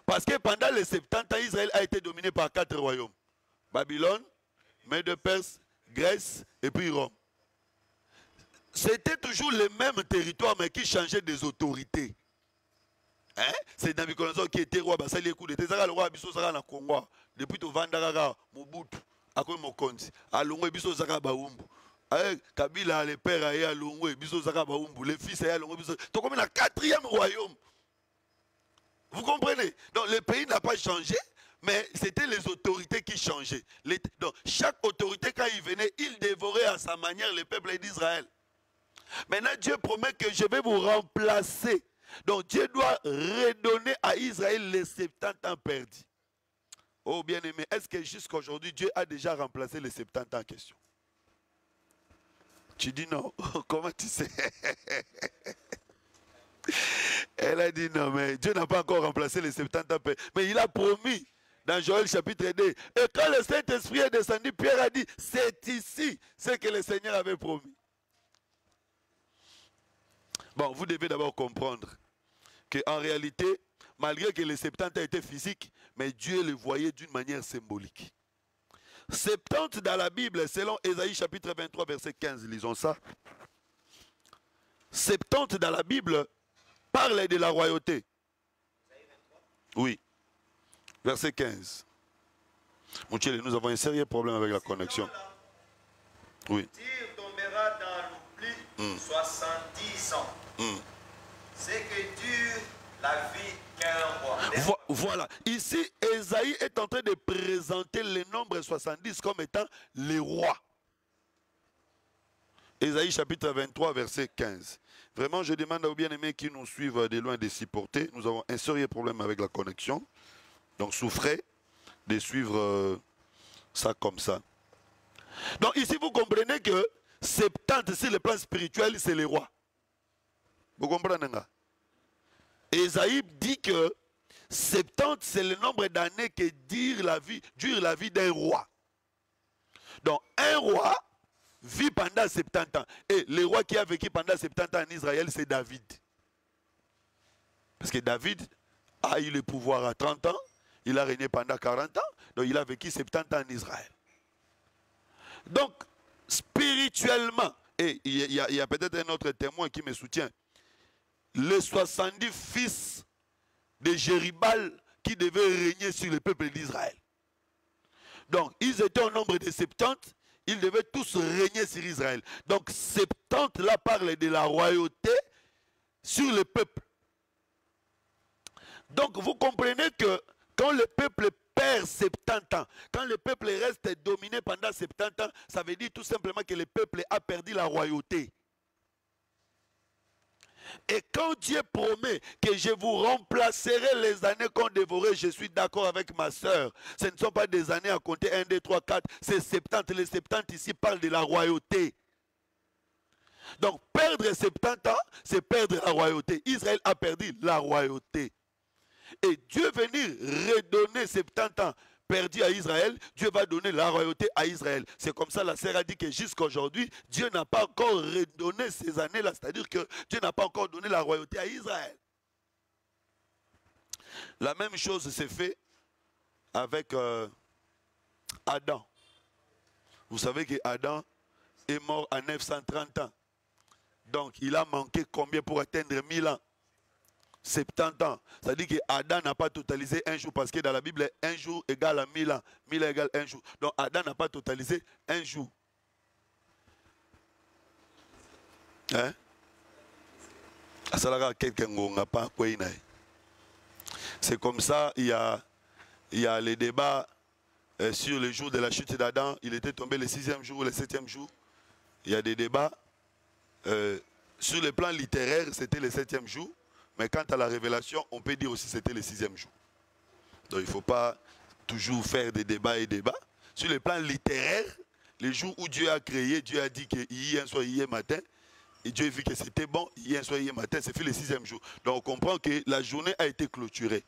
Parce que pendant les 70 ans, Israël a été dominé par 4 royaumes. Babylone, Mède-Perse, Grèce et puis Rome. C'était toujours les mêmes territoires, mais qui changeaient des autorités. Hein? C'est Nabucodonosor qui était roi. C'est les coups de le roi Abisso Sara na Congo. Depuis tout Vandaraga, Mobutu, Akoy Mokonzi, Alongo Abisso Sara Baumbu. Kabila, les pères à Alongo Abisso Sara Baumbu. Les fils à Alongo Abisso. Donc comme le 4e royaume. Vous comprenez? Donc le pays n'a pas changé. Mais c'était les autorités qui changeaient. Donc, chaque autorité, quand il venait, il dévorait à sa manière le peuple d'Israël. Maintenant, Dieu promet que je vais vous remplacer. Donc, Dieu doit redonner à Israël les 70 ans perdus. Oh, bien-aimé, est-ce que jusqu'à aujourd'hui, Dieu a déjà remplacé les 70 ans en question? Tu dis non. Comment tu sais? Elle a dit non, mais Dieu n'a pas encore remplacé les 70 ans perdus. Mais il a promis. Dans Joël chapitre 2. Et quand le Saint-Esprit est descendu, Pierre a dit, c'est ici ce que le Seigneur avait promis. Bon, vous devez d'abord comprendre qu'en réalité, malgré que les 70 étaient physiques, mais Dieu les voyait d'une manière symbolique. 70 dans la Bible, selon Ésaïe chapitre 23, verset 15, lisons ça. 70 dans la Bible parle de la royauté. Oui. Verset 15. Mon Dieu, nous avons un sérieux problème avec la connexion. Oui. Tyr tombera dans l'oubli 70 ans. C'est que dure la vie qu'un roi. Voilà. Ici, Ésaïe est en train de présenter le nombre 70 comme étant les rois. Ésaïe chapitre 23, verset 15. Vraiment, je demande aux bien-aimés qui nous suivent de loin de s'y porter. Nous avons un sérieux problème avec la connexion. Donc, souffrez de suivre ça comme ça. Donc, ici, vous comprenez que 70, sur le plan spirituel, c'est les rois. Vous comprenez? Ésaïe dit que 70, c'est le nombre d'années que dure la vie d'un roi. Donc, un roi vit pendant 70 ans. Et le roi qui a vécu pendant 70 ans en Israël, c'est David. Parce que David a eu le pouvoir à 30 ans. Il a régné pendant 40 ans, donc il a vécu 70 ans en Israël. Donc, spirituellement, et il y a peut-être un autre témoin qui me soutient, les 70 fils de Jéribal qui devaient régner sur le peuple d'Israël. Donc, ils étaient au nombre de 70, ils devaient tous régner sur Israël. Donc, 70 là parle de la royauté sur le peuple. Donc, vous comprenez que quand le peuple perd 70 ans, quand le peuple reste dominé pendant 70 ans, ça veut dire tout simplement que le peuple a perdu la royauté. Et quand Dieu promet que je vous remplacerai les années qu'on dévorait, je suis d'accord avec ma soeur. Ce ne sont pas des années à compter 1, 2, 3, 4, c'est 70. Les 70 ici parlent de la royauté. Donc perdre 70 ans, c'est perdre la royauté. Israël a perdu la royauté. Et Dieu venir redonner 70 ans perdu à Israël, Dieu va donner la royauté à Israël. C'est comme ça la sœur a dit que jusqu'à aujourd'hui, Dieu n'a pas encore redonné ces années-là. C'est-à-dire que Dieu n'a pas encore donné la royauté à Israël. La même chose s'est fait avec Adam. Vous savez que Adam est mort à 930 ans. Donc il a manqué combien pour atteindre 1000 ans? 70 ans. C'est-à-dire que Adam n'a pas totalisé un jour parce que dans la Bible, un jour égale à 1000 ans. 1000 ans égale un jour. Donc Adam n'a pas totalisé un jour. Hein? C'est comme ça, il y a les débats sur le jour de la chute d'Adam. Il était tombé le 6e jour ou le 7e jour. Il y a des débats. Sur le plan littéraire, c'était le 7e jour. Mais quant à la révélation, on peut dire aussi que c'était le 6e jour. Donc il ne faut pas toujours faire des débats et débats. Sur le plan littéraire, les jours où Dieu a créé, Dieu a dit que hier soir, hier matin, et Dieu a vu que c'était bon, hier soir, hier matin, c'est fait le 6e jour. Donc on comprend que la journée a été clôturée.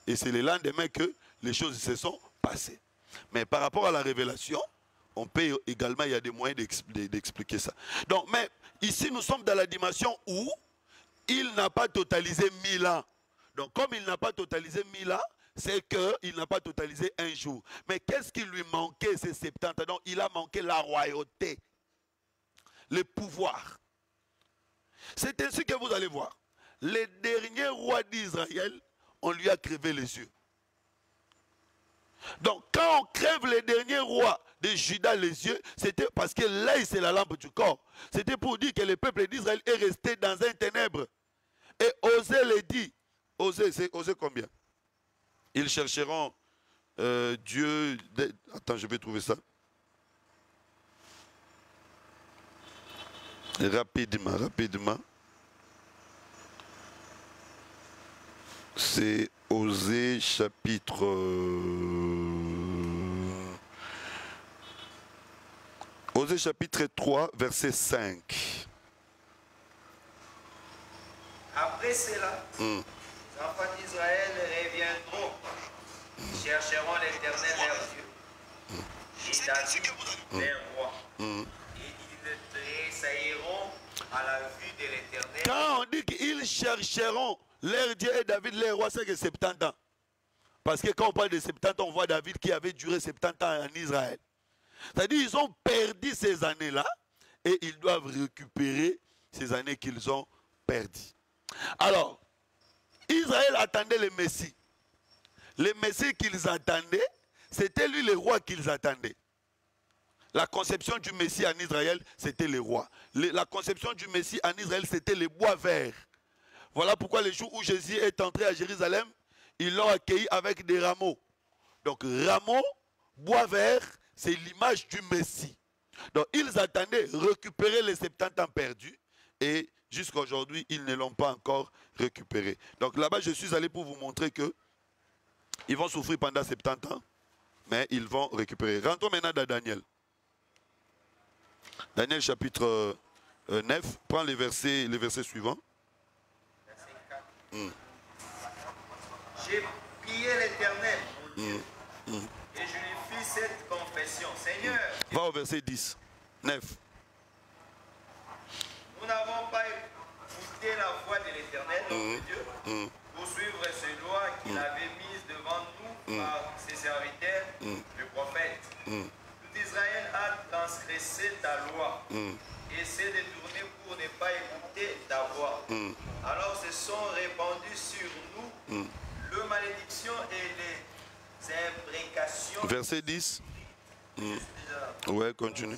Et c'est le lendemain que les choses se sont passées. Mais par rapport à la révélation, on peut également, il y a des moyens d'expliquer ça. Donc, mais ici, nous sommes dans la dimension où il n'a pas totalisé 1000 ans. Donc, comme il n'a pas totalisé 1000 ans, c'est qu'il n'a pas totalisé un jour. Mais qu'est-ce qui lui manquait ces 70 ans? Donc, il a manqué la royauté, le pouvoir. C'est ainsi que vous allez voir. Les derniers rois d'Israël, on lui a crevé les yeux. Donc, quand on crève les derniers rois de Juda les yeux, c'était parce que l'œil, c'est la lampe du corps. C'était pour dire que le peuple d'Israël est resté dans un ténèbre. Et Osée le dit. Osée, c'est Osée combien? Ils chercheront Dieu. Attends, je vais trouver ça. Rapidement, rapidement. C'est Osée chapitre... Osée chapitre 3, verset 5. Après cela, les enfants d'Israël reviendront, chercheront l'Éternel leur Dieu, et David leur roi, et ils tressailleront à la vue de l'Éternel. Quand on dit qu'ils chercheront leur Dieu et David leur roi, c'est que 70 ans. Parce que quand on parle de 70 ans, on voit David qui avait duré 70 ans en Israël. C'est-à-dire qu'ils ont perdu ces années-là et ils doivent récupérer ces années qu'ils ont perdues. Alors, Israël attendait le Messie. Le Messie qu'ils attendaient, c'était lui le roi qu'ils attendaient. La conception du Messie en Israël, c'était le roi. La conception du Messie en Israël, c'était le bois vert. Voilà pourquoi le jour où Jésus est entré à Jérusalem, ils l'ont accueilli avec des rameaux. Donc, rameaux, bois vert, c'est l'image du Messie. Donc, ils attendaient récupérer les 70 ans perdus et jusqu'à aujourd'hui, ils ne l'ont pas encore récupéré. Donc, là-bas, je suis allé pour vous montrer que ils vont souffrir pendant 70 ans, mais ils vont récupérer. Rentrons maintenant dans Daniel. Daniel chapitre 9, prends les versets suivants. Verset 4. J'ai prié l'Éternel, mon Dieu, et je lui fis cette confession. Seigneur, Va au verset 10. 9. nous n'avons pas écouté la voix de l'Éternel, notre Dieu, pour suivre ses lois qu'il avait mises devant nous par ses serviteurs, le prophète. Tout Israël a transgressé ta loi et s'est détourné pour ne pas écouter ta voix. Alors se sont répandus sur nous le malédiction et les imprécations. Verset 10. Ouais, continue.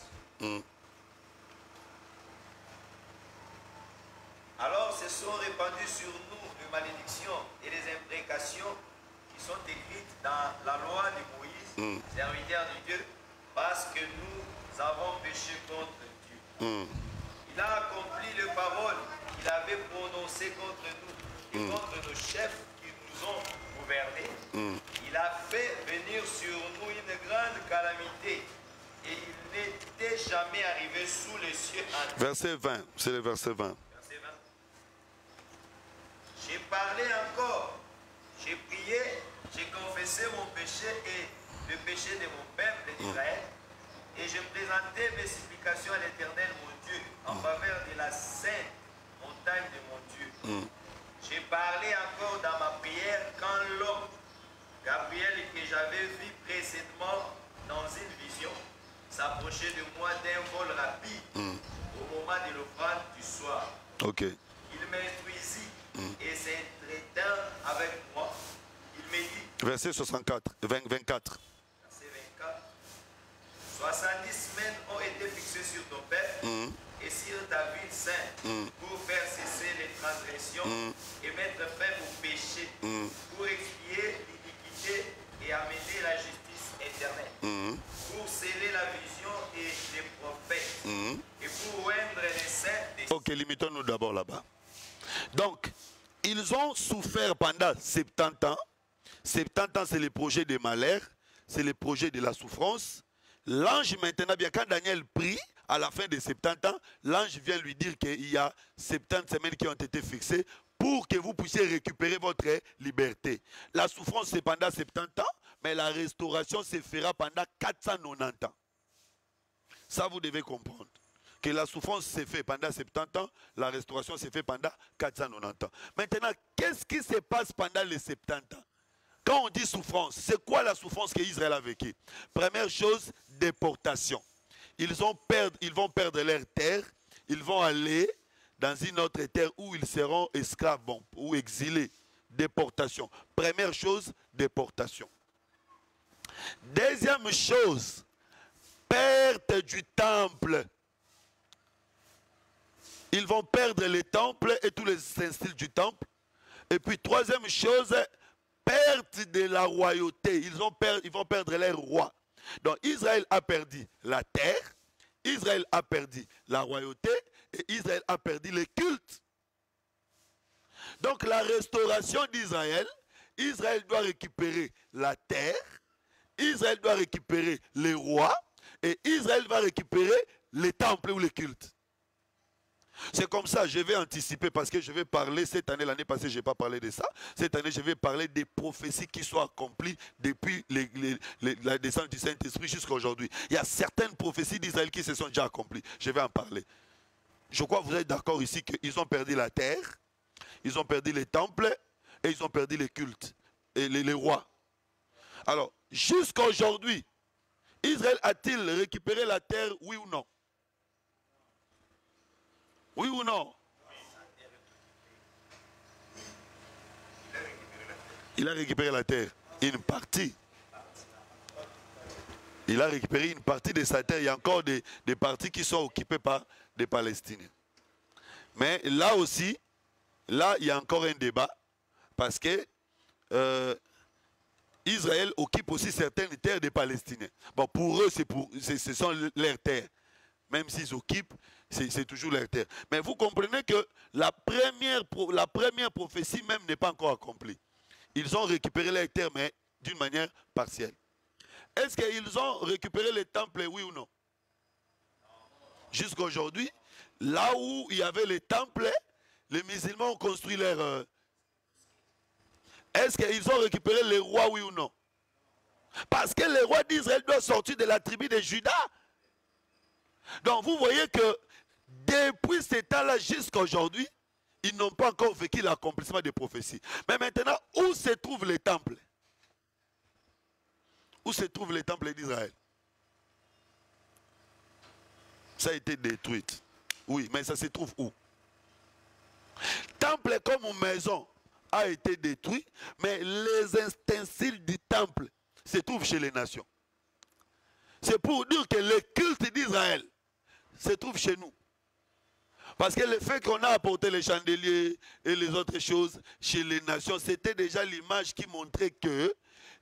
Alors se sont répandus sur nous les malédictions et les imprécations qui sont écrites dans la loi de Moïse, serviteur de Dieu, parce que nous avons péché contre Dieu. Il a accompli les paroles qu'il avait prononcées contre nous et contre nos chefs qui nous ont gouvernés. Il a fait venir sur nous une grande calamité et il n'était jamais arrivé sous les cieux. Verset 20, c'est le verset 20. Verset 20. J'ai parlé encore, j'ai prié, j'ai confessé mon péché et le péché de mon peuple d'Israël, et j'ai présenté mes supplications à l'Éternel mon Dieu en faveur de la sainte montagne de mon Dieu. J'ai parlé encore dans ma prière quand l'homme Gabriel que j'avais vu précédemment dans une vision s'approchait de moi d'un vol rapide au moment de l'offrande du soir. Ok. Il m'instruisit et s'entretint avec moi. Il me dit, Verset 24. verset 24, 70 semaines ont été fixées sur ton peuple et sur ta ville sainte pour faire cesser les transgressions et mettre fin au péché, pour expier l'iniquité et amener la justice éternelle, pour sceller la vision et les prophètes et pour oindre les saints des... Ok, limitons-nous d'abord là-bas. Donc, ils ont souffert pendant 70 ans. 70 ans, c'est le projet des malheurs. c'est le projet de la souffrance. L'ange maintenant, bien quand Daniel prie, à la fin de 70 ans, l'ange vient lui dire qu'il y a 70 semaines qui ont été fixées pour que vous puissiez récupérer votre liberté. La souffrance, c'est pendant 70 ans, mais la restauration se fera pendant 490 ans. Ça, vous devez comprendre. Que la souffrance s'est fait pendant 70 ans, la restauration s'est fait pendant 490 ans. Maintenant, qu'est-ce qui se passe pendant les 70 ans? Quand on dit souffrance, c'est quoi la souffrance qu'Israël a vécue? Première chose, déportation. Ils vont perdre leur terre, ils vont aller dans une autre terre où ils seront esclaves ou exilés. Déportation. Première chose, déportation. Deuxième chose, perte du temple. Ils vont perdre les temples et tous les ustensiles du temple. Et puis troisième chose, perte de la royauté. Ils vont perdre leur roi. Donc Israël a perdu la terre, Israël a perdu la royauté et Israël a perdu le culte. Donc la restauration d'Israël, Israël doit récupérer la terre, Israël doit récupérer les rois et Israël va récupérer les temples ou les cultes. C'est comme ça, je vais anticiper parce que je vais parler cette année, l'année passée, je n'ai pas parlé de ça. Cette année, je vais parler des prophéties qui sont accomplies depuis la descente du Saint-Esprit jusqu'à aujourd'hui. Il y a certaines prophéties d'Israël qui se sont déjà accomplies. Je vais en parler. Je crois que vous êtes d'accord ici qu'ils ont perdu la terre, ils ont perdu les temples et ils ont perdu les cultes et les rois. Alors, jusqu'à aujourd'hui, Israël a-t-il récupéré la terre, oui ou non? Oui ou non? Il a récupéré la terre. Une partie. Il a récupéré une partie de sa terre. Il y a encore des parties qui sont occupées par des Palestiniens. Mais là aussi, là, il y a encore un débat. Parce que Israël occupe aussi certaines terres des Palestiniens. Bon, pour eux, ce sont leurs terres. Même s'ils occupent, c'est toujours leur terre. Mais vous comprenez que la première prophétie même n'est pas encore accomplie. Ils ont récupéré leur terre, mais d'une manière partielle. Est-ce qu'ils ont récupéré les temples, oui ou non? Jusqu'à aujourd'hui, là où il y avait les temples, les musulmans ont construit leur... Est-ce qu'ils ont récupéré les rois, oui ou non? Parce que les rois d'Israël doivent sortir de la tribu de Juda. Donc vous voyez que depuis ce temps-là jusqu'à aujourd'hui, ils n'ont pas encore vécu l'accomplissement des prophéties. Mais maintenant, où se trouvent les temples? Où se trouvent les temples d'Israël? Ça a été détruit. Oui, mais ça se trouve où? Temple comme maison a été détruit, mais les ustensiles du temple se trouvent chez les nations. C'est pour dire que le culte d'Israël se trouve chez nous. Parce que le fait qu'on a apporté les chandeliers et les autres choses chez les nations, c'était déjà l'image qui montrait que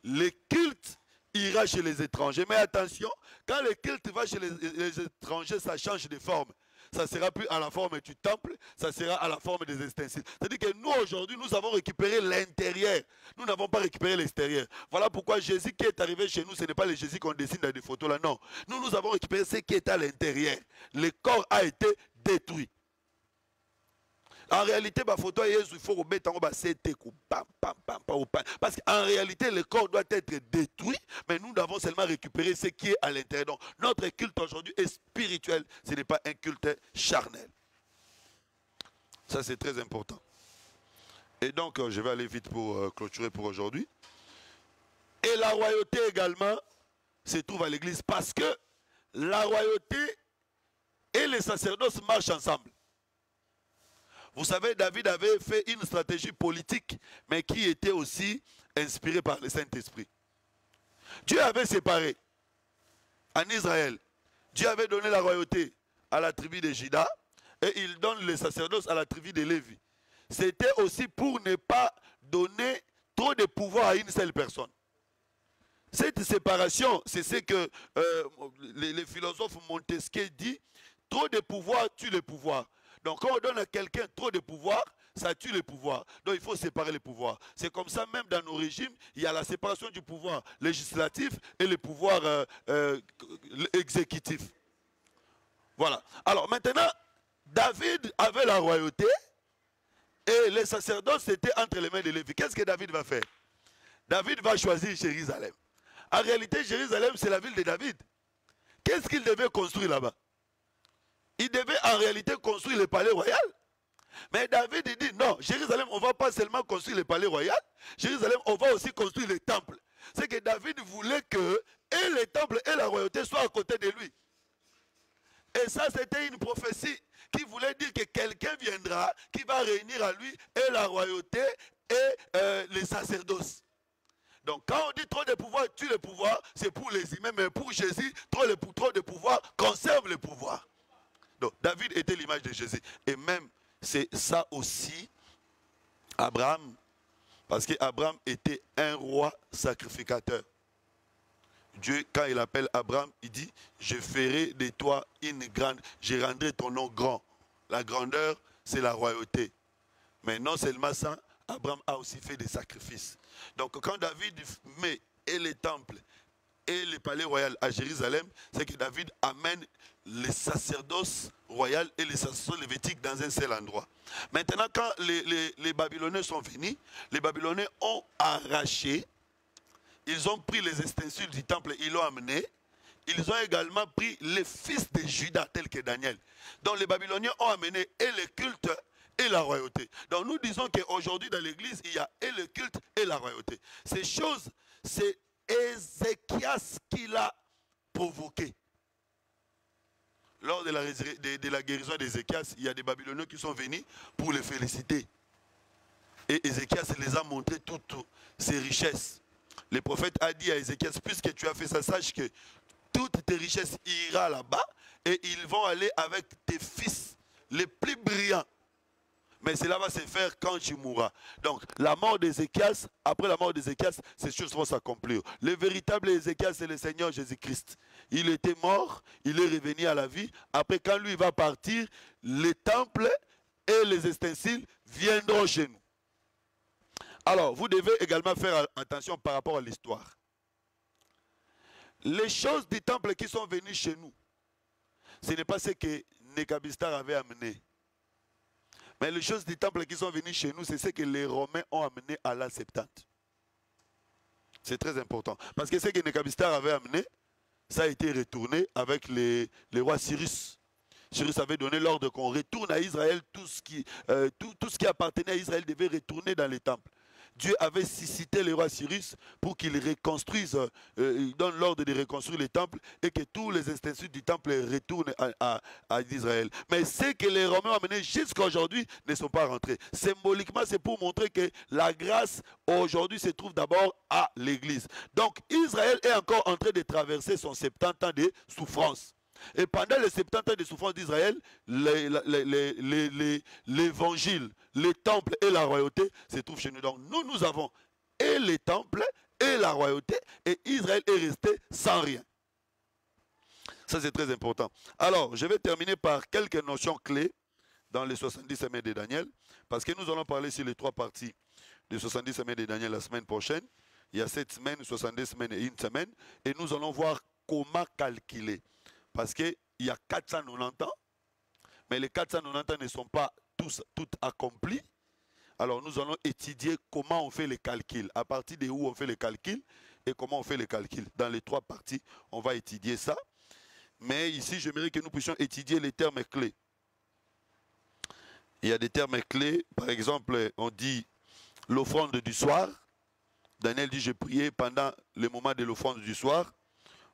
le culte ira chez les étrangers. Mais attention, quand le culte va chez les étrangers, ça change de forme. Ça ne sera plus à la forme du temple, ça sera à la forme des ustensiles. C'est-à-dire que nous, aujourd'hui, nous avons récupéré l'intérieur. Nous n'avons pas récupéré l'extérieur. Voilà pourquoi Jésus qui est arrivé chez nous, ce n'est pas le Jésus qu'on dessine dans des photos là, non. Nous avons récupéré ce qui est à l'intérieur. Le corps a été détruit. En réalité, ma photo est il faut remettre en bas parce qu'en réalité, le corps doit être détruit, mais nous avons seulement récupéré ce qui est à l'intérieur. Donc, notre culte aujourd'hui est spirituel, ce n'est pas un culte charnel. Ça, c'est très important. Et donc, je vais aller vite pour clôturer pour aujourd'hui. Et la royauté également se trouve à l'église parce que la royauté et les sacerdoces marchent ensemble. Vous savez, David avait fait une stratégie politique, mais qui était aussi inspirée par le Saint-Esprit. Dieu avait séparé en Israël. Dieu avait donné la royauté à la tribu de Juda et il donne les sacerdoces à la tribu de Lévi. C'était aussi pour ne pas donner trop de pouvoir à une seule personne. Cette séparation, c'est ce que les philosophes Montesquieu dit, trop de pouvoir tue le pouvoir. Donc quand on donne à quelqu'un trop de pouvoir, ça tue les pouvoirs. Donc il faut séparer les pouvoirs. C'est comme ça, même dans nos régimes, il y a la séparation du pouvoir législatif et le pouvoir exécutif. Voilà. Alors maintenant, David avait la royauté et les sacerdoces étaient entre les mains de Lévi. Qu'est-ce que David va faire? David va choisir Jérusalem. En réalité, Jérusalem, c'est la ville de David. Qu'est-ce qu'il devait construire là-bas? Il devait en réalité construire le palais royal. Mais David dit non, Jérusalem, on ne va pas seulement construire le palais royal. Jérusalem, on va aussi construire le temple. C'est que David voulait que et le temple et la royauté soient à côté de lui. Et ça, c'était une prophétie qui voulait dire que quelqu'un viendra qui va réunir à lui et la royauté et les sacerdoces. Donc quand on dit trop de pouvoir tue le pouvoir, c'est pour les humains, mais pour Jésus, trop de pouvoir conserve le pouvoir. Donc David était l'image de Jésus. Et même, c'est ça aussi, Abraham, parce qu'Abraham était un roi sacrificateur. Dieu, quand il appelle Abraham, il dit, je ferai de toi une grande, je rendrai ton nom grand. La grandeur, c'est la royauté. Mais non seulement ça, Abraham a aussi fait des sacrifices. Donc quand David met et les temples et le palais royal à Jérusalem, c'est que David amène les sacerdoces royales et les sacerdoces lévitiques dans un seul endroit. Maintenant, quand les Babyloniens sont venus, les Babyloniens ont arraché, ils ont pris les ustensiles du temple, ils l'ont amené. Ils ont également pris les fils de Juda, tels que Daniel. Donc les Babyloniens ont amené et le culte et la royauté. Donc nous disons qu'aujourd'hui dans l'église, il y a et le culte et la royauté. Ces choses, c'est Ézéchias qui l'a provoqué. Lors de la guérison d'Ézéchias, il y a des Babyloniens qui sont venus pour les féliciter. Et Ézéchias les a montré toutes ses richesses. Le prophète a dit à Ézéchias, puisque tu as fait ça, sache que toutes tes richesses iront là-bas et ils vont aller avec tes fils les plus brillants. Mais cela va se faire quand tu mourras. Donc, la mort d'Ézéchias, après la mort d'Ézéchias, ces choses vont s'accomplir. Le véritable Ézéchias, c'est le Seigneur Jésus-Christ. Il était mort, il est revenu à la vie. Après, quand lui va partir, les temples et les ustensiles viendront chez nous. Alors, vous devez également faire attention par rapport à l'histoire. Les choses du temple qui sont venues chez nous, ce n'est pas ce que Nébuchadnezzar avait amené. Mais les choses du temple qui sont venues chez nous, c'est ce que les Romains ont amené à la Septante. C'est très important. Parce que ce que Nébuchadnezzar avait amené, ça a été retourné avec les rois Cyrus. Cyrus avait donné l'ordre qu'on retourne à Israël, tout ce qui appartenait à Israël devait retourner dans les temples. Dieu avait suscité le roi Cyrus pour qu'il reconstruise, il donne l'ordre de reconstruire les temples et que tous les ustensiles du temple retournent à Israël. Mais ce que les Romains ont amené jusqu'à aujourd'hui ne sont pas rentrés. Symboliquement, c'est pour montrer que la grâce aujourd'hui se trouve d'abord à l'Église. Donc Israël est encore en train de traverser son 70 ans de souffrance. Et pendant les 70 ans de souffrance d'Israël, l'évangile, les temples et la royauté se trouvent chez nous. Donc nous avons et les temples et la royauté, et Israël est resté sans rien. Ça c'est très important. Alors, je vais terminer par quelques notions clés dans les 70 semaines de Daniel, parce que nous allons parler sur les 3 parties des 70 semaines de Daniel la semaine prochaine. Il y a 7 semaines, 70 semaines et 1 semaine, et nous allons voir comment calculer. Parce qu'il y a 490 ans, mais les 490 ans ne sont pas toutes accomplis. Alors nous allons étudier comment on fait les calculs, à partir de où on fait les calculs et comment on fait les calculs. Dans les 3 parties, on va étudier ça. Mais ici, j'aimerais que nous puissions étudier les termes clés. Il y a des termes clés, par exemple, on dit l'offrande du soir. Daniel dit, je priais pendant le moment de l'offrande du soir.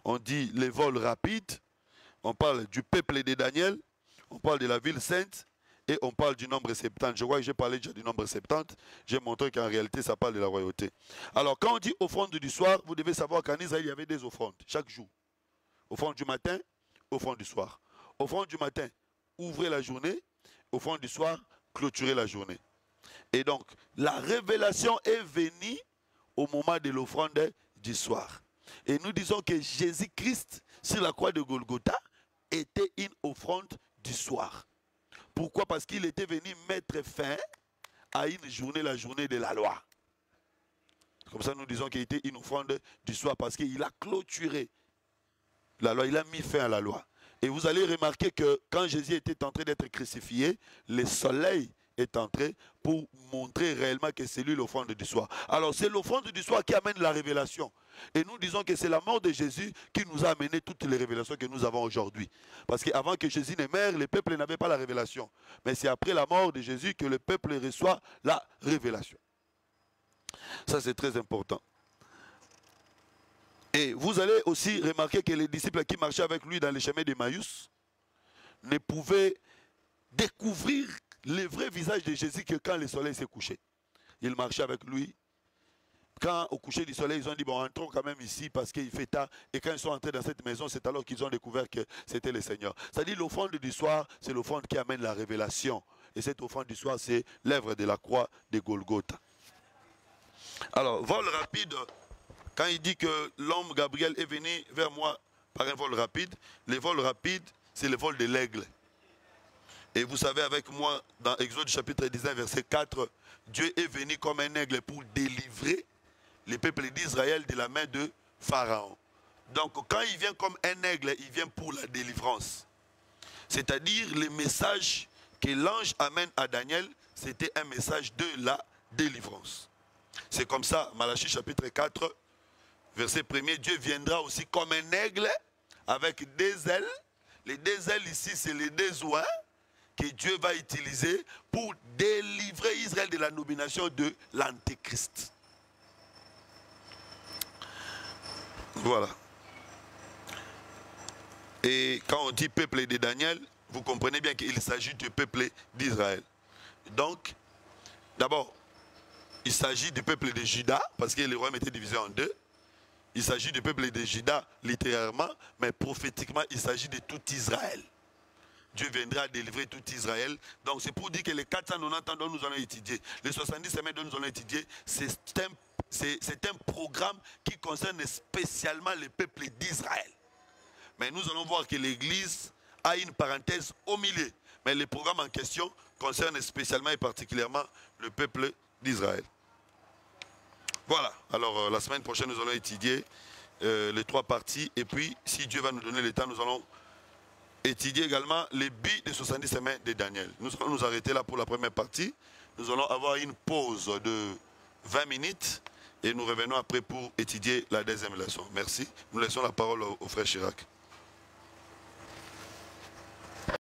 On dit les vols rapides. On parle du peuple de Daniel, on parle de la ville sainte et on parle du nombre 70. Je vois que j'ai parlé déjà du nombre 70. J'ai montré qu'en réalité, ça parle de la royauté. Alors, quand on dit offrande du soir, vous devez savoir qu'en Israël, il y avait des offrandes chaque jour. Offrande du matin, offrande du soir. Offrande du matin, ouvrez la journée. Offrande du soir, clôturez la journée. Et donc, la révélation est venue au moment de l'offrande du soir. Et nous disons que Jésus-Christ, sur la croix de Golgotha, était une offrande du soir. Pourquoi? Parce qu'il était venu mettre fin à une journée, la journée de la loi. Comme ça, nous disons qu'il était une offrande du soir parce qu'il a clôturé la loi, il a mis fin à la loi. Et vous allez remarquer que quand Jésus était en train d'être crucifié, le soleil est entré pour montrer réellement que c'est lui l'offrande du soir. Alors c'est l'offrande du soir qui amène la révélation. Et nous disons que c'est la mort de Jésus qui nous a amené toutes les révélations que nous avons aujourd'hui. Parce qu'avant que Jésus ne meure, le peuple n'avait pas la révélation. Mais c'est après la mort de Jésus que le peuple reçoit la révélation. Ça c'est très important. Et vous allez aussi remarquer que les disciples qui marchaient avec lui dans les chemins d'Emmaüs ne pouvaient découvrir le vrai visage de Jésus que quand le soleil s'est couché. Ils marchaient avec lui. Quand au coucher du soleil, ils ont dit, bon, entrons quand même ici parce qu'il fait tard. Et quand ils sont entrés dans cette maison, c'est alors qu'ils ont découvert que c'était le Seigneur. C'est-à-dire l'offrande du soir, c'est l'offrande qui amène la révélation. Et cette offrande du soir, c'est l'œuvre de la croix de Golgotha. Alors, vol rapide, quand il dit que l'homme Gabriel est venu vers moi par un vol rapide, le vol rapide, c'est le vol de l'aigle. Et vous savez avec moi, dans Exode chapitre 19, verset 4, Dieu est venu comme un aigle pour délivrer les peuples d'Israël de la main de Pharaon. Donc quand il vient comme un aigle, il vient pour la délivrance. C'est-à-dire le message que l'ange amène à Daniel, c'était un message de la délivrance. C'est comme ça, Malachie chapitre 4, verset 1er, Dieu viendra aussi comme un aigle avec des ailes. Les deux ailes ici, c'est les deux oies que Dieu va utiliser pour délivrer Israël de la domination de l'Antéchrist. Voilà. Et quand on dit peuple de Daniel, vous comprenez bien qu'il s'agit du peuple d'Israël. Donc, d'abord, il s'agit du peuple de Juda, parce que le royaume était divisé en deux. Il s'agit du peuple de Juda, littéralement, mais prophétiquement, il s'agit de tout Israël. Dieu viendra délivrer tout Israël. Donc c'est pour dire que les 490 ans dont nous allons étudier, les 70 semaines dont nous allons étudier, c'est un programme qui concerne spécialement le peuple d'Israël. Mais nous allons voir que l'Église a une parenthèse au milieu. Mais le programme en question concerne spécialement et particulièrement le peuple d'Israël. Voilà. Alors la semaine prochaine, nous allons étudier les 3 parties. Et puis, si Dieu va nous donner le temps, nous allons étudier également les buts des 70 semaines de Daniel. Nous allons nous arrêter là pour la première partie. Nous allons avoir une pause de 20 minutes et nous revenons après pour étudier la deuxième leçon. Merci. Nous laissons la parole au frère Chirac.